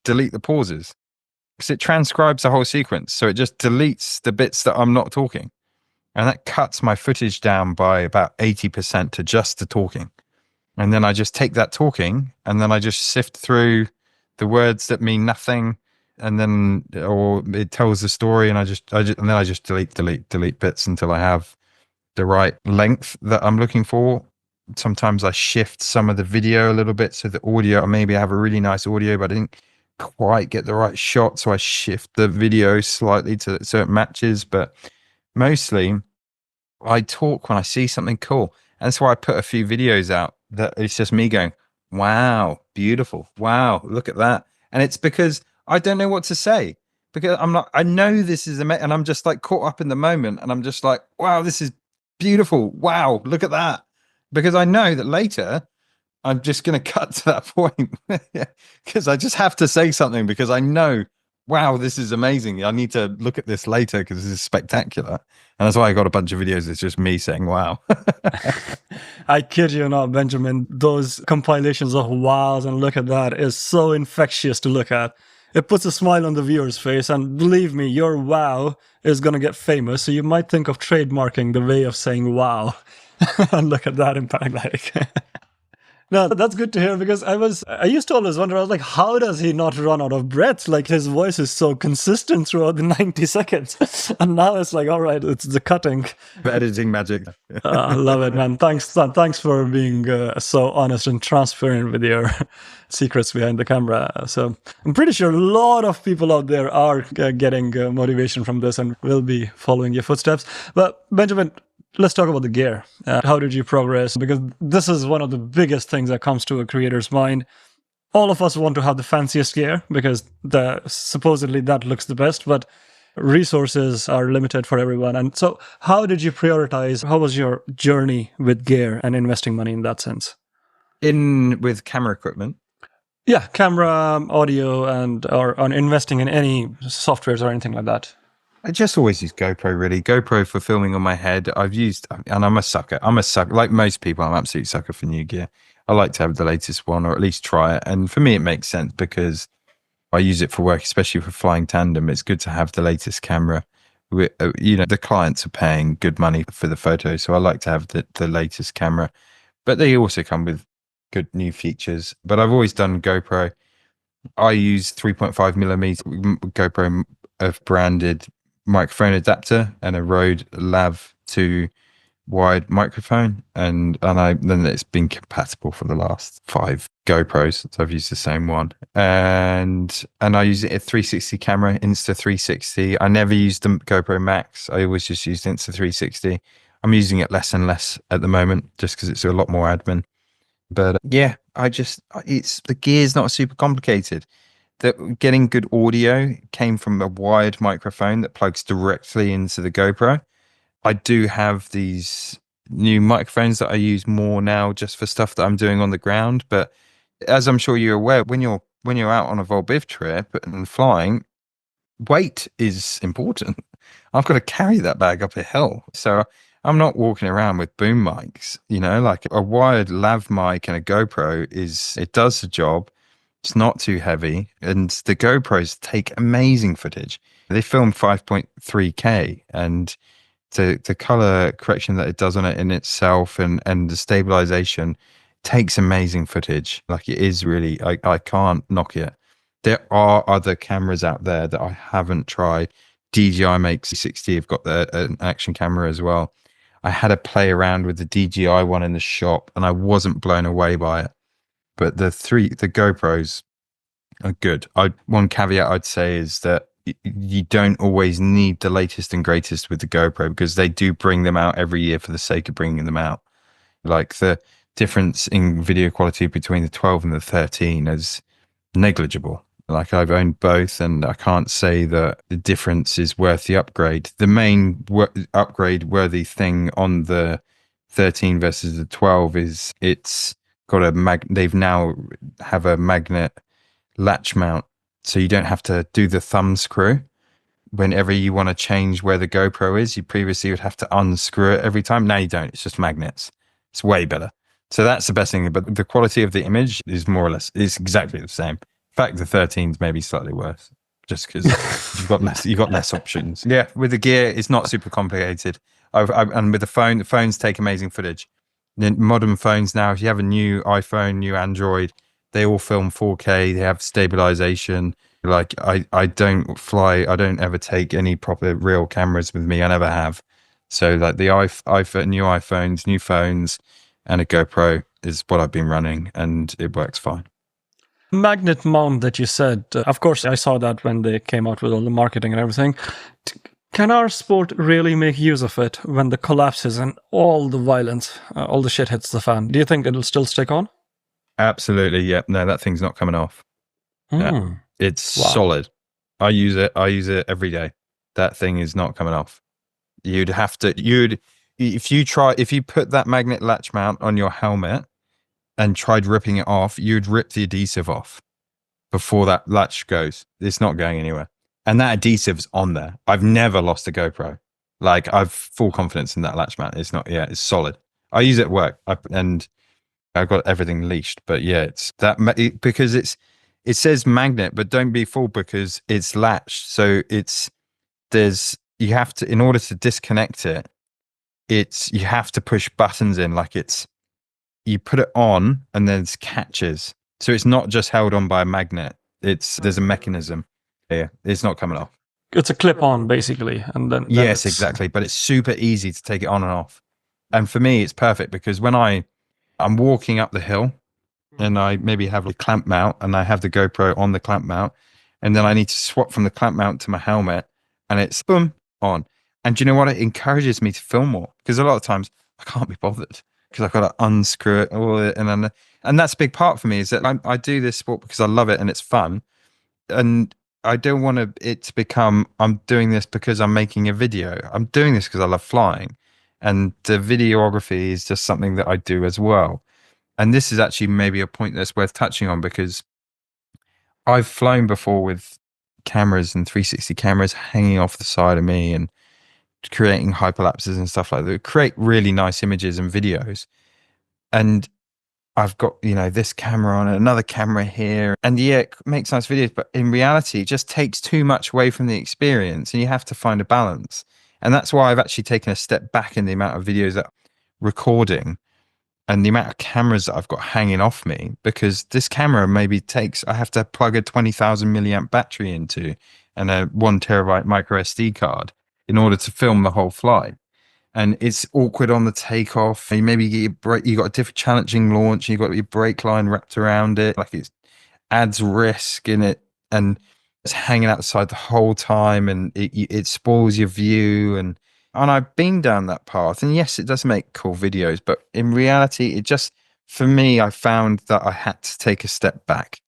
delete the pauses because it transcribes the whole sequence. So it just deletes the bits that I'm not talking. And that cuts my footage down by about 80% to just the talking. And then I just take that talking and then I just sift through the words that mean nothing. And then, or it tells the story and and then I just delete bits until I have the right length that I'm looking for. Sometimes I shift some of the video a little bit. So the audio, or maybe I have a really nice audio, but I didn't quite get the right shot. So I shift the video slightly so it matches. But mostly I talk when I see something cool. And that's why I put a few videos out that it's just me going, wow, beautiful. Wow, look at that. And it's because I don't know what to say because I know this is amazing. And I'm just like caught up in the moment. And I'm just like, wow, this is beautiful. Wow, look at that. Because I know that later I'm just going to cut to that point because I just have to say something because I know, wow, this is amazing. I need to look at this later because this is spectacular. And that's why I got a bunch of videos. It's just me saying, wow. I kid you not, Benjamin. Those compilations of wows and look at that is so infectious to look at. It puts a smile on the viewer's face. And believe me, your wow is going to get famous. So you might think of trademarking the way of saying wow. And look at that in paragliding. No, that's good to hear because I used to always wonder, I was like, how does he not run out of breath? Like his voice is so consistent throughout the 90 seconds. And now it's like, all right, it's the cutting. Editing magic. I love it, man. Thanks for being so honest and transparent with your secrets behind the camera. So I'm pretty sure a lot of people out there are getting motivation from this and will be following your footsteps. But Benjamin, let's talk about the gear. How did you progress? Because this is one of the biggest things that comes to a creator's mind. All of us want to have the fanciest gear because supposedly that looks the best, but resources are limited for everyone. And so how did you prioritize? How was your journey with gear and investing money in that sense? With camera equipment? Yeah, camera, audio, or on investing in any softwares or anything like that. I just always use GoPro, really. GoPro for filming on my head. And I'm a sucker. Like most people, I'm an absolute sucker for new gear. I like to have the latest one or at least try it. And for me, it makes sense because I use it for work, especially for flying tandem. It's good to have the latest camera. The clients are paying good money for the photo. So I like to have the latest camera. But they also come with good new features. But I've always done GoPro. I use 3.5 millimeter GoPro of branded microphone adapter and a Rode Lav 2 wide microphone, and then it's been compatible for the last 5 GoPros. So I've used the same one, and I use it at 360 camera, Insta 360. I never used the GoPro Max. I always just used Insta 360. I'm using it less and less at the moment just because it's a lot more admin. But yeah, the gear's not super complicated. That getting good audio came from a wired microphone that plugs directly into the GoPro. I do have these new microphones that I use more now just for stuff that I'm doing on the ground. But as I'm sure you're aware, when you're out on a Volbiv trip and flying, weight is important. I've got to carry that bag up a hill. So I'm not walking around with boom mics, like a wired lav mic and a GoPro it does the job. It's not too heavy, and the GoPros take amazing footage. They film 5.3K, and the color correction that it does on it in itself and the stabilization takes amazing footage. Like it is really, I can't knock it. There are other cameras out there that I haven't tried. DJI makes 60. I've got an action camera as well. I had a play around with the DJI one in the shop, and I wasn't blown away by it. but the GoPros are good. One caveat I'd say is that you don't always need the latest and greatest with the GoPro, because they do bring them out every year for the sake of bringing them out. Like the difference in video quality between the 12 and the 13 is negligible. Like I've owned both, and I can't say that the difference is worth the upgrade. The main upgrade worthy thing on the 13 versus the 12 is it's got they've now have a magnet latch mount, so you don't have to do the thumb screw whenever you want to change where the GoPro is. You previously would have to unscrew it every time. Now you don't. It's just magnets. It's way better. So that's the best thing. But the quality of the image is more or less is exactly the same. In fact, the 13 is maybe slightly worse, just because you've got less options. Yeah, with the gear, it's not super complicated. And with the phones take amazing footage. The modern phones now, if you have a new iPhone, new Android, they all film 4K. They have stabilization. Like I don't ever take any proper real cameras with me. I never have. So like the iPhone, new iPhones, new phones, and a GoPro is what I've been running, and it works fine. Magnet mount that you said, of course, I saw that when they came out with all the marketing and everything. Can our sport really make use of it when the collapses and all the violence, all the shit hits the fan? Do you think it'll still stick on? Absolutely. Yeah. No, that thing's not coming off. Yeah. It's solid. I use it every day. That thing is not coming off. If you put that magnet latch mount on your helmet and tried ripping it off, you'd rip the adhesive off before that latch goes. It's not going anywhere. And that adhesive's on there. I've never lost a GoPro. Like, I've full confidence in that latch mount. It's solid. I use it at work, and I've got everything leashed. But yeah, it's that because it says magnet, but don't be fooled because it's latched. So you have to, in order to disconnect it, you have to push buttons in, like you put it on and then it's catches. So it's not just held on by a magnet. There's a mechanism. Yeah, it's not coming off. It's a clip on basically. And then yes, exactly. But it's super easy to take it on and off. And for me, it's perfect because when I'm walking up the hill and I maybe have a clamp mount and I have the GoPro on the clamp mount, and then I need to swap from the clamp mount to my helmet, and it's boom on. And do you know what? It encourages me to film more, because a lot of times I can't be bothered because I've got to unscrew it all, and that's a big part for me, is that I do this sport because I love it and it's fun, and I don't want it to become I'm doing this because I'm making a video. I'm doing this because I love flying, and the videography is just something that I do as well. And this is actually maybe a point that's worth touching on, because I've flown before with cameras and 360 cameras hanging off the side of me and creating hyperlapses and stuff like that, create really nice images and videos. And I've got, this camera on and another camera here, and yeah, it makes nice videos, but in reality, it just takes too much away from the experience, and you have to find a balance. And that's why I've actually taken a step back in the amount of videos that I'm recording and the amount of cameras that I've got hanging off me, because this camera I have to plug a 20,000 milliamp battery into and a 1 terabyte micro SD card in order to film the whole flight. And it's awkward on the takeoff. Maybe you got a different challenging launch, and you've got your brake line wrapped around it. Like, it adds risk in it, and it's hanging outside the whole time, and it spoils your view. And I've been down that path, and yes, it does make cool videos, but in reality, for me, I found that I had to take a step back.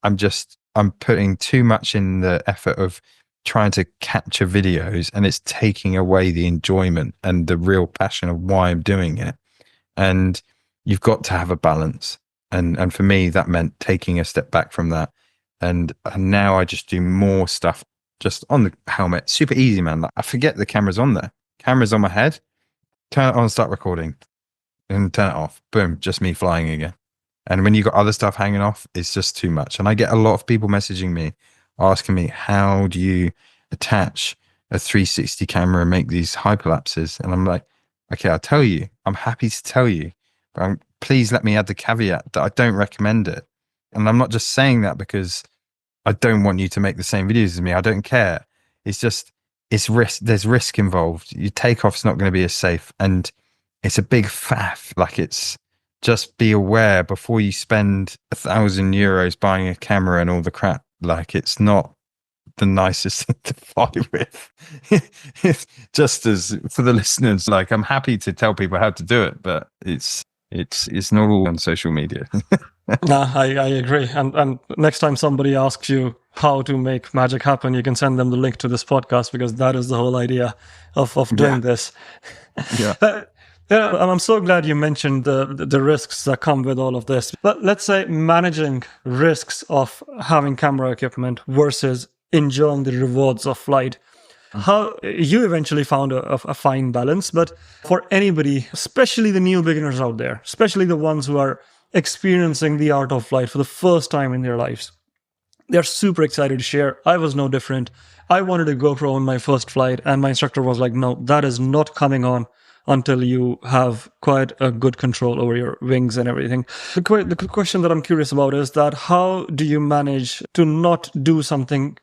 I'm putting too much in the effort of trying to capture videos, and it's taking away the enjoyment and the real passion of why I'm doing it. And you've got to have a balance. And for me, that meant taking a step back from that. And now I just do more stuff just on the helmet. Super easy, man. Like, I forget the camera's on there. Camera's on my head. Turn it on, start recording, and turn it off. Boom, just me flying again. And when you've got other stuff hanging off, it's just too much. And I get a lot of people messaging me, asking me, how do you attach a 360 camera and make these hyperlapses? And I'm like, okay, I'll tell you. I'm happy to tell you. But please let me add the caveat that I don't recommend it. And I'm not just saying that because I don't want you to make the same videos as me. I don't care. It's just, it's risk. There's risk involved. Your takeoff's not going to be as safe. And it's a big faff. Like, it's just be aware before you spend €1,000 buying a camera and all the crap. Like, it's not the nicest thing to fly with. It's just as for the listeners, like, I'm happy to tell people how to do it, but it's not all on social media. Nah, I agree. And next time somebody asks you how to make magic happen, you can send them the link to this podcast, because that is the whole idea of doing this. Yeah. Yeah, and I'm so glad you mentioned the risks that come with all of this. But let's say managing risks of having camera equipment versus enjoying the rewards of flight. How you eventually found a fine balance, but for anybody, especially the new beginners out there, especially the ones who are experiencing the art of flight for the first time in their lives, they're super excited to share. I was no different. I wanted a GoPro on my first flight, and my instructor was like, no, that is not coming on until you have quite a good control over your wings and everything. The question that I'm curious about is that how do you manage to not do something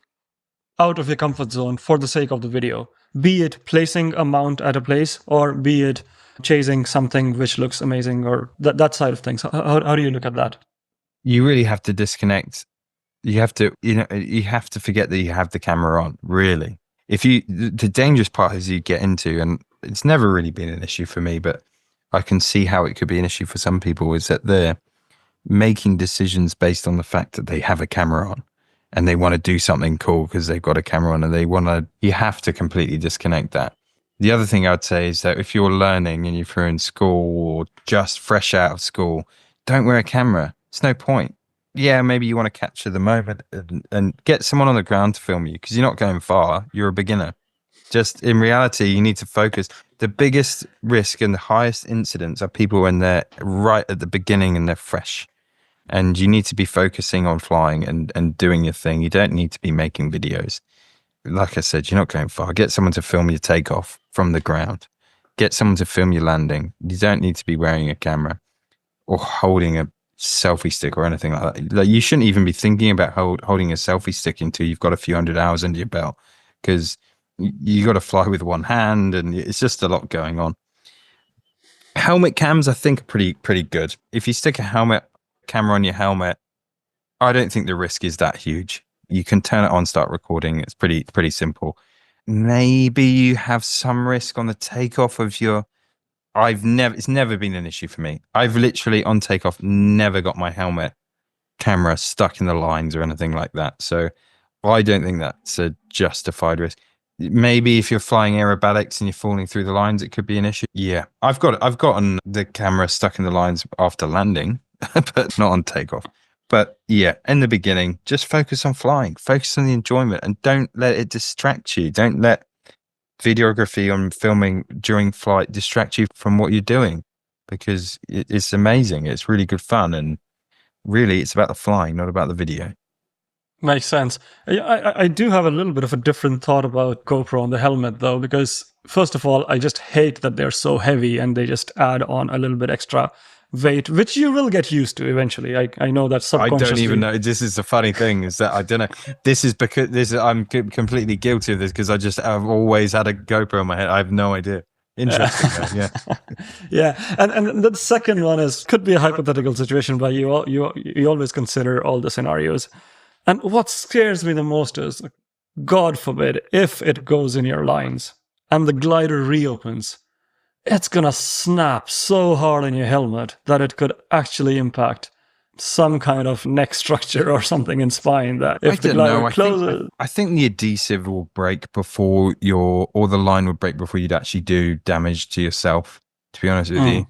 out of your comfort zone for the sake of the video? Be it placing a mount at a place, or be it chasing something which looks amazing, or that side of things. How do you look at that? You really have to disconnect. You have to forget that you have the camera on, really. The dangerous part is you get into, and it's never really been an issue for me, but I can see how it could be an issue for some people, is that they're making decisions based on the fact that they have a camera on and they want to do something cool because they've got a camera on, and you have to completely disconnect that. The other thing I'd say is that if you're learning and if you're in school or just fresh out of school, don't wear a camera. It's no point. Yeah, maybe you want to capture the moment and get someone on the ground to film you, because you're not going far. You're a beginner. Just in reality, you need to focus. The biggest risk and the highest incidents are people when they're right at the beginning and they're fresh. And you need to be focusing on flying and doing your thing. You don't need to be making videos. Like I said, you're not going far. Get someone to film your takeoff from the ground. Get someone to film your landing. You don't need to be wearing a camera or holding a selfie stick or anything like that. Like, you shouldn't even be thinking about holding a selfie stick until you've got a few hundred hours under your belt, because you got to fly with one hand, and it's just a lot going on. Helmet cams, I think, are pretty good. If you stick a camera on your helmet, I don't think the risk is that huge. You can turn it on, start recording. It's pretty simple. Maybe you have some risk on the takeoff of your. It's never been an issue for me. I've literally on takeoff never got my helmet camera stuck in the lines or anything like that. So I don't think that's a justified risk. Maybe if you're flying aerobatics and you're falling through the lines, it could be an issue. Yeah, I've gotten the camera stuck in the lines after landing, but not on takeoff. But yeah, in the beginning, just focus on flying, focus on the enjoyment, and don't let it distract you. Don't let videography and filming during flight distract you from what you're doing, because it's amazing. It's really good fun, and really it's about the flying, not about the video. Makes sense. I do have a little bit of a different thought about GoPro on the helmet, though, because first of all, I just hate that they're so heavy and they just add on a little bit extra weight, which you will get used to eventually. I know that subconsciously. I don't even know. This is the funny thing, is that I don't know. This is because I'm completely guilty of this, because I've always had a GoPro in my head. I have no idea. Interesting. Yeah. Yeah. And the second one could be a hypothetical situation, but you always consider all the scenarios. And what scares me the most is, God forbid, if it goes in your lines and the glider reopens, it's gonna snap so hard on your helmet that it could actually impact some kind of neck structure or something in spine. That if the glider closes, I think the adhesive will break or the line would break before you'd actually do damage to yourself. To be honest with you,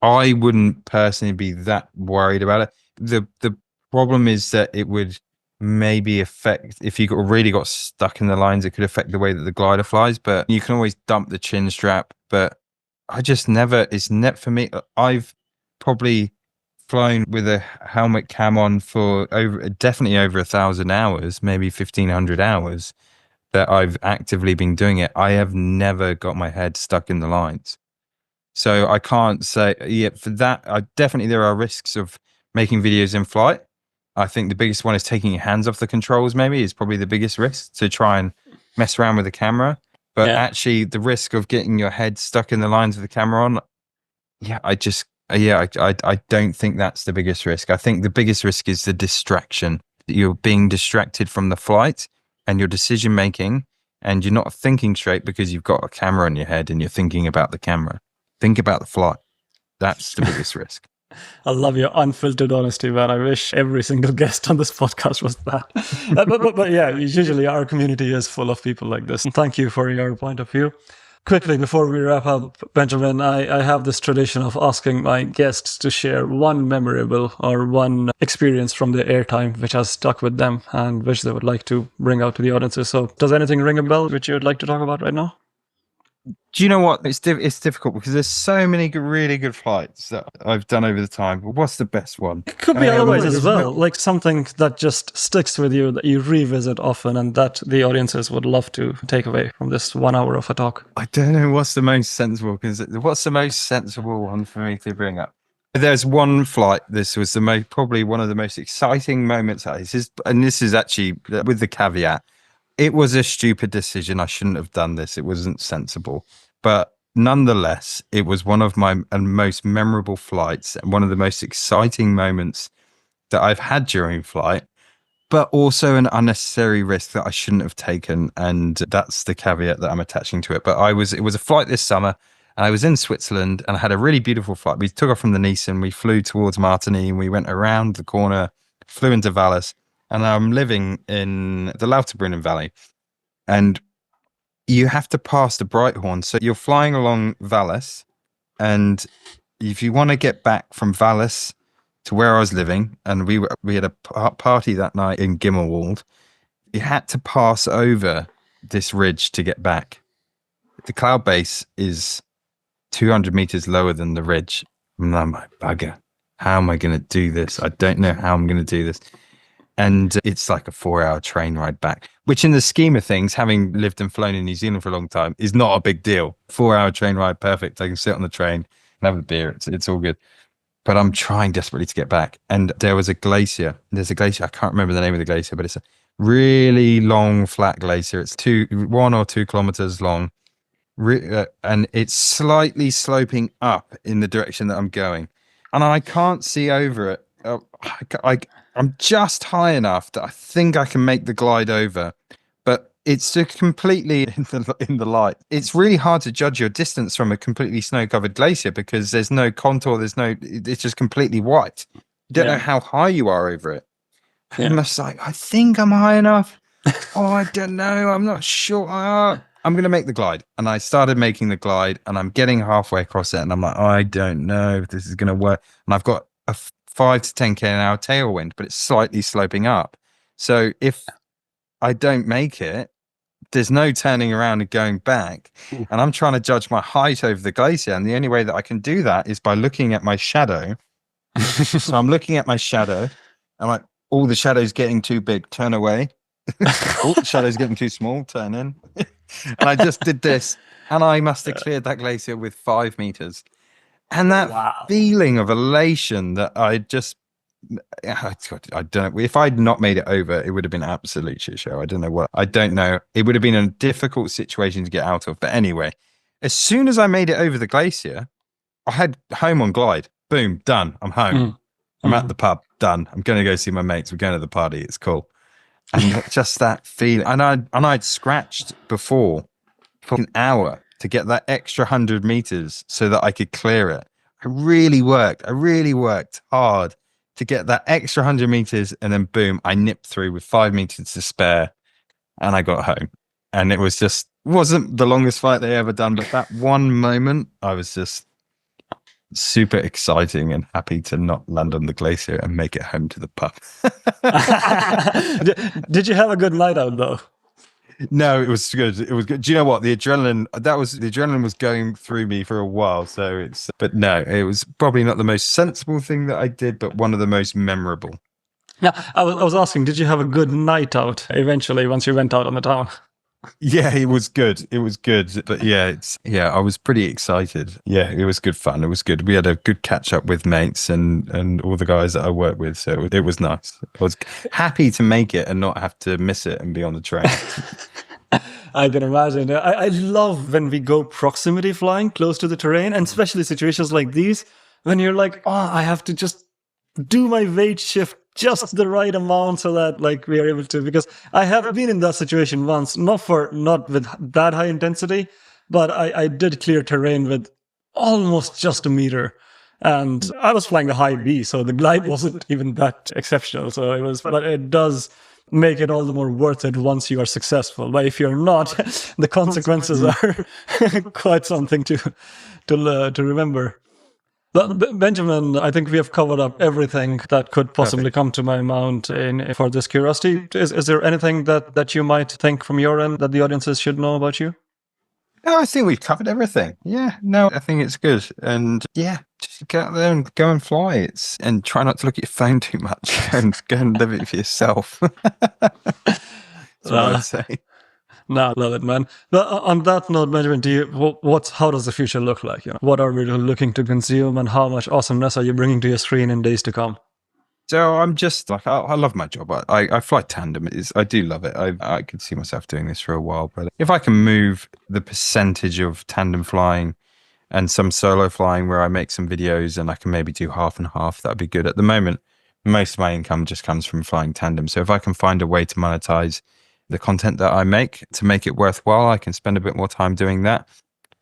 I wouldn't personally be that worried about it. The problem is that it would maybe affect, if you really got stuck in the lines, it could affect the way that the glider flies. But you can always dump the chin strap. But I just never, for me, I've probably flown with a helmet cam on for definitely over 1,000 hours, maybe 1,500 hours that I've actively been doing it. I have never got my head stuck in the lines. So I can't say, for that, there are risks of making videos in flight. I think the biggest one is taking your hands off the controls, maybe, is probably the biggest risk, to try and mess around with the camera. But actually, the risk of getting your head stuck in the lines of the camera on, I I don't think that's the biggest risk. I think the biggest risk is the distraction. You're being distracted from the flight and your decision making, and you're not thinking straight because you've got a camera on your head and you're thinking about the camera. Think about the flight. That's the biggest risk. I love your unfiltered honesty, man. I wish every single guest on this podcast was that. But yeah, usually our community is full of people like this. And thank you for your point of view. Quickly, before we wrap up, Benjamin, I have this tradition of asking my guests to share one memorable or one experience from their airtime which has stuck with them and which they would like to bring out to the audiences. So does anything ring a bell which you would like to talk about right now? Do you know what? It's difficult because there's so many really good flights that I've done over the time. But what's the best one? It could be otherwise as well, like something that just sticks with you, that you revisit often, and that the audiences would love to take away from this 1 hour of a talk. I don't know what's the most sensible, because what's the most sensible one for me to bring up? There's one flight. This was probably one of the most exciting moments. This is actually with the caveat. It was a stupid decision. I shouldn't have done this. It wasn't sensible. But nonetheless, it was one of my most memorable flights and one of the most exciting moments that I've had during flight, but also an unnecessary risk that I shouldn't have taken. And that's the caveat that I'm attaching to it. But it was a flight this summer, and I was in Switzerland, and I had a really beautiful flight. We took off from the Nice and we flew towards Martigny, and we went around the corner, flew into Valais. And I'm living in the Lauterbrunnen Valley, and you have to pass the Breithorn. So you're flying along Valais, and if you want to get back from Valais to where I was living, and we had a party that night in Gimmelwald, you had to pass over this ridge to get back. The cloud base is 200 meters lower than the ridge. And I'm like, bugger, how am I going to do this? I don't know how I'm going to do this. And it's like a 4-hour train ride back, which in the scheme of things, having lived and flown in New Zealand for a long time, is not a big deal. 4-hour train ride, perfect. I can sit on the train and have a beer. It's all good. But I'm trying desperately to get back. And there was a glacier. There's a glacier. I can't remember the name of the glacier, but it's a really long, flat glacier. It's 1 or 2 kilometers long. And it's slightly sloping up in the direction that I'm going. And I can't see over it. I'm just high enough that I think I can make the glide over, but it's just completely in the light. It's really hard to judge your distance from a completely snow-covered glacier because there's no contour. It's just completely white. You don't know how high you are over it. Yeah. And it's like, I think I'm high enough. Oh, I don't know. I'm not sure. I'm going to make the glide. And I started making the glide, and I'm getting halfway across it, and I'm like, I don't know if this is going to work. And I've got a 5 to 10 km/h tailwind, but it's slightly sloping up. So if I don't make it, there's no turning around and going back. And I'm trying to judge my height over the glacier. And the only way that I can do that is by looking at my shadow. So I'm looking at my shadow. I'm like, oh, the shadow's getting too big. Turn away. Oh, the shadow's getting too small. Turn in. And I just did this. And I must have cleared that glacier with 5 meters. And that feeling of elation that I don't know. If I'd not made it over, it would have been an absolute shit show. I don't know. It would have been a difficult situation to get out of. But anyway, as soon as I made it over the glacier, I had home on glide. Boom, done. I'm home. I'm at the pub. Done. I'm going to go see my mates. We're going to the party. It's cool. And just that feeling. And I'd scratched before for an hour to get that extra 100 meters so that I could clear it. I really worked hard to get that extra 100 meters, and then boom, I nipped through with 5 meters to spare, and I got home. And it wasn't the longest flight they ever done, but that one moment, I was just super exciting and happy to not land on the glacier and make it home to the pub. Did you have a good night out though? No, it was good. It was good. Do you know what? The adrenaline was going through me for a while. But no, it was probably not the most sensible thing that I did, but one of the most memorable. Yeah, I was asking, did you have a good night out eventually once you went out on the town? Yeah, it was good. But I was pretty excited. Yeah, it was good fun. It was good. We had a good catch up with mates and all the guys that I work with. So it was nice. I was happy to make it and not have to miss it and be on the train. I can imagine. I love when we go proximity flying close to the terrain, and especially situations like these when you're like, oh, I have to just do my weight shift just the right amount so that like we are able to, because I have been in that situation once, not with that high intensity, but I did clear terrain with almost just a meter. And I was flying the high B, so the glide wasn't even that exceptional. So it was, but it does make it all the more worth it once you are successful. But if you're not, the consequences are quite something to remember. But Benjamin, I think we have covered up everything that could possibly come to my mind for this curiosity. Is there anything that you might think from your end that the audiences should know about you? No, I think we've covered everything. Yeah, no, I think it's good. And yeah, just get out there and go and fly. And try not to look at your phone too much and go and live it for yourself. That's what I'd say. No, love it, man. But on that note, Benjamin, how does the future look like? What are we looking to consume, and how much awesomeness are you bringing to your screen in days to come? So I'm just like, I love my job. I fly tandem. I do love it. I could see myself doing this for a while, but if I can move the percentage of tandem flying and some solo flying where I make some videos and I can maybe do half and half, that'd be good. At the moment, most of my income just comes from flying tandem. So if I can find a way to monetize the content that I make to make it worthwhile, I can spend a bit more time doing that.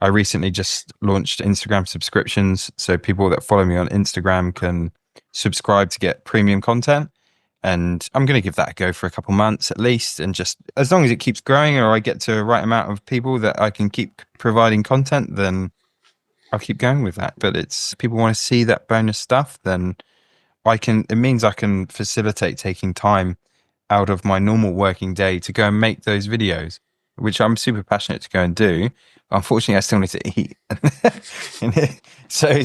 I recently just launched Instagram subscriptions. So people that follow me on Instagram can subscribe to get premium content, and I'm going to give that a go for a couple months at least, and just as long as it keeps growing or I get to the right amount of people that I can keep providing content, then I'll keep going with that. But it's people want to see that bonus stuff, then it means I can facilitate taking time out of my normal working day to go and make those videos, which I'm super passionate to go and do. Unfortunately, I still need to eat. So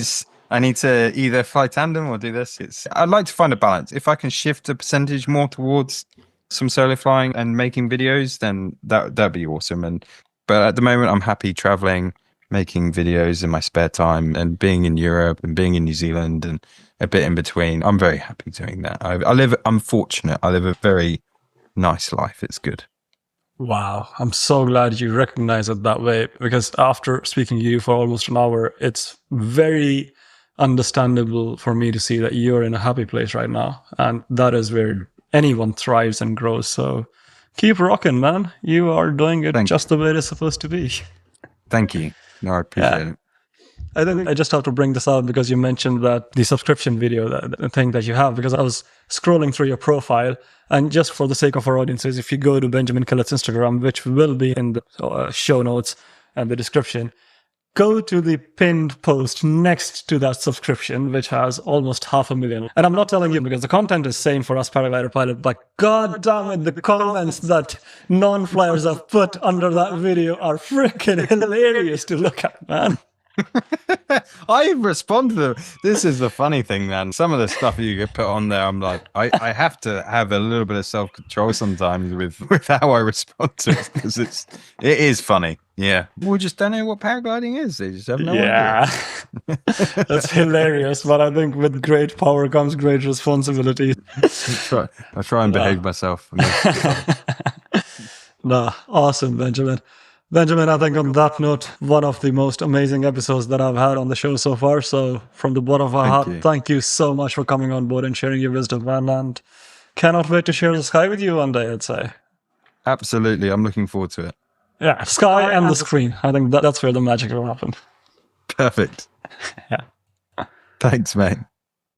I need to either fly tandem or do this. I'd like to find a balance. If I can shift the percentage more towards some solo flying and making videos, then that'd be awesome. But at the moment, I'm happy traveling, making videos in my spare time, and being in Europe and being in New Zealand and a bit in between. I'm very happy doing that. I'm fortunate. I live a very nice life. It's good. Wow. I'm so glad you recognize it that way, because after speaking to you for almost an hour, it's very understandable for me to see that you're in a happy place right now. And that is where anyone thrives and grows. So keep rocking, man. You are doing it just the way it is supposed to be. Thank you. No, I appreciate it. I think I just have to bring this out because you mentioned that the subscription video, the thing that you have, because I was scrolling through your profile, and just for the sake of our audiences, if you go to Benjamin Kellet's Instagram, which will be in the show notes and the description, go to the pinned post next to that subscription, which has almost 500,000. And I'm not telling you because the content is same for us paraglider pilot, but god damn it, the comments that non-flyers have put under that video are freaking hilarious to look at, man. I respond to them. This is the funny thing, man. Some of the stuff you get put on there, I'm like, I have to have a little bit of self-control sometimes with how I respond to it, because it is funny. Yeah, we just don't know what paragliding is. They just have no idea. That's hilarious. But I think with great power comes great responsibility. I try and behave myself. No, awesome, Benjamin. Benjamin, I think on that note, one of the most amazing episodes that I've had on the show so far. So from the bottom of my heart, thank you so much for coming on board and sharing your wisdom, man. And cannot wait to share the sky with you one day, I'd say. Absolutely. I'm looking forward to it. Yeah, sky and the screen. I think that's where the magic will happen. Perfect. Yeah. Thanks, mate.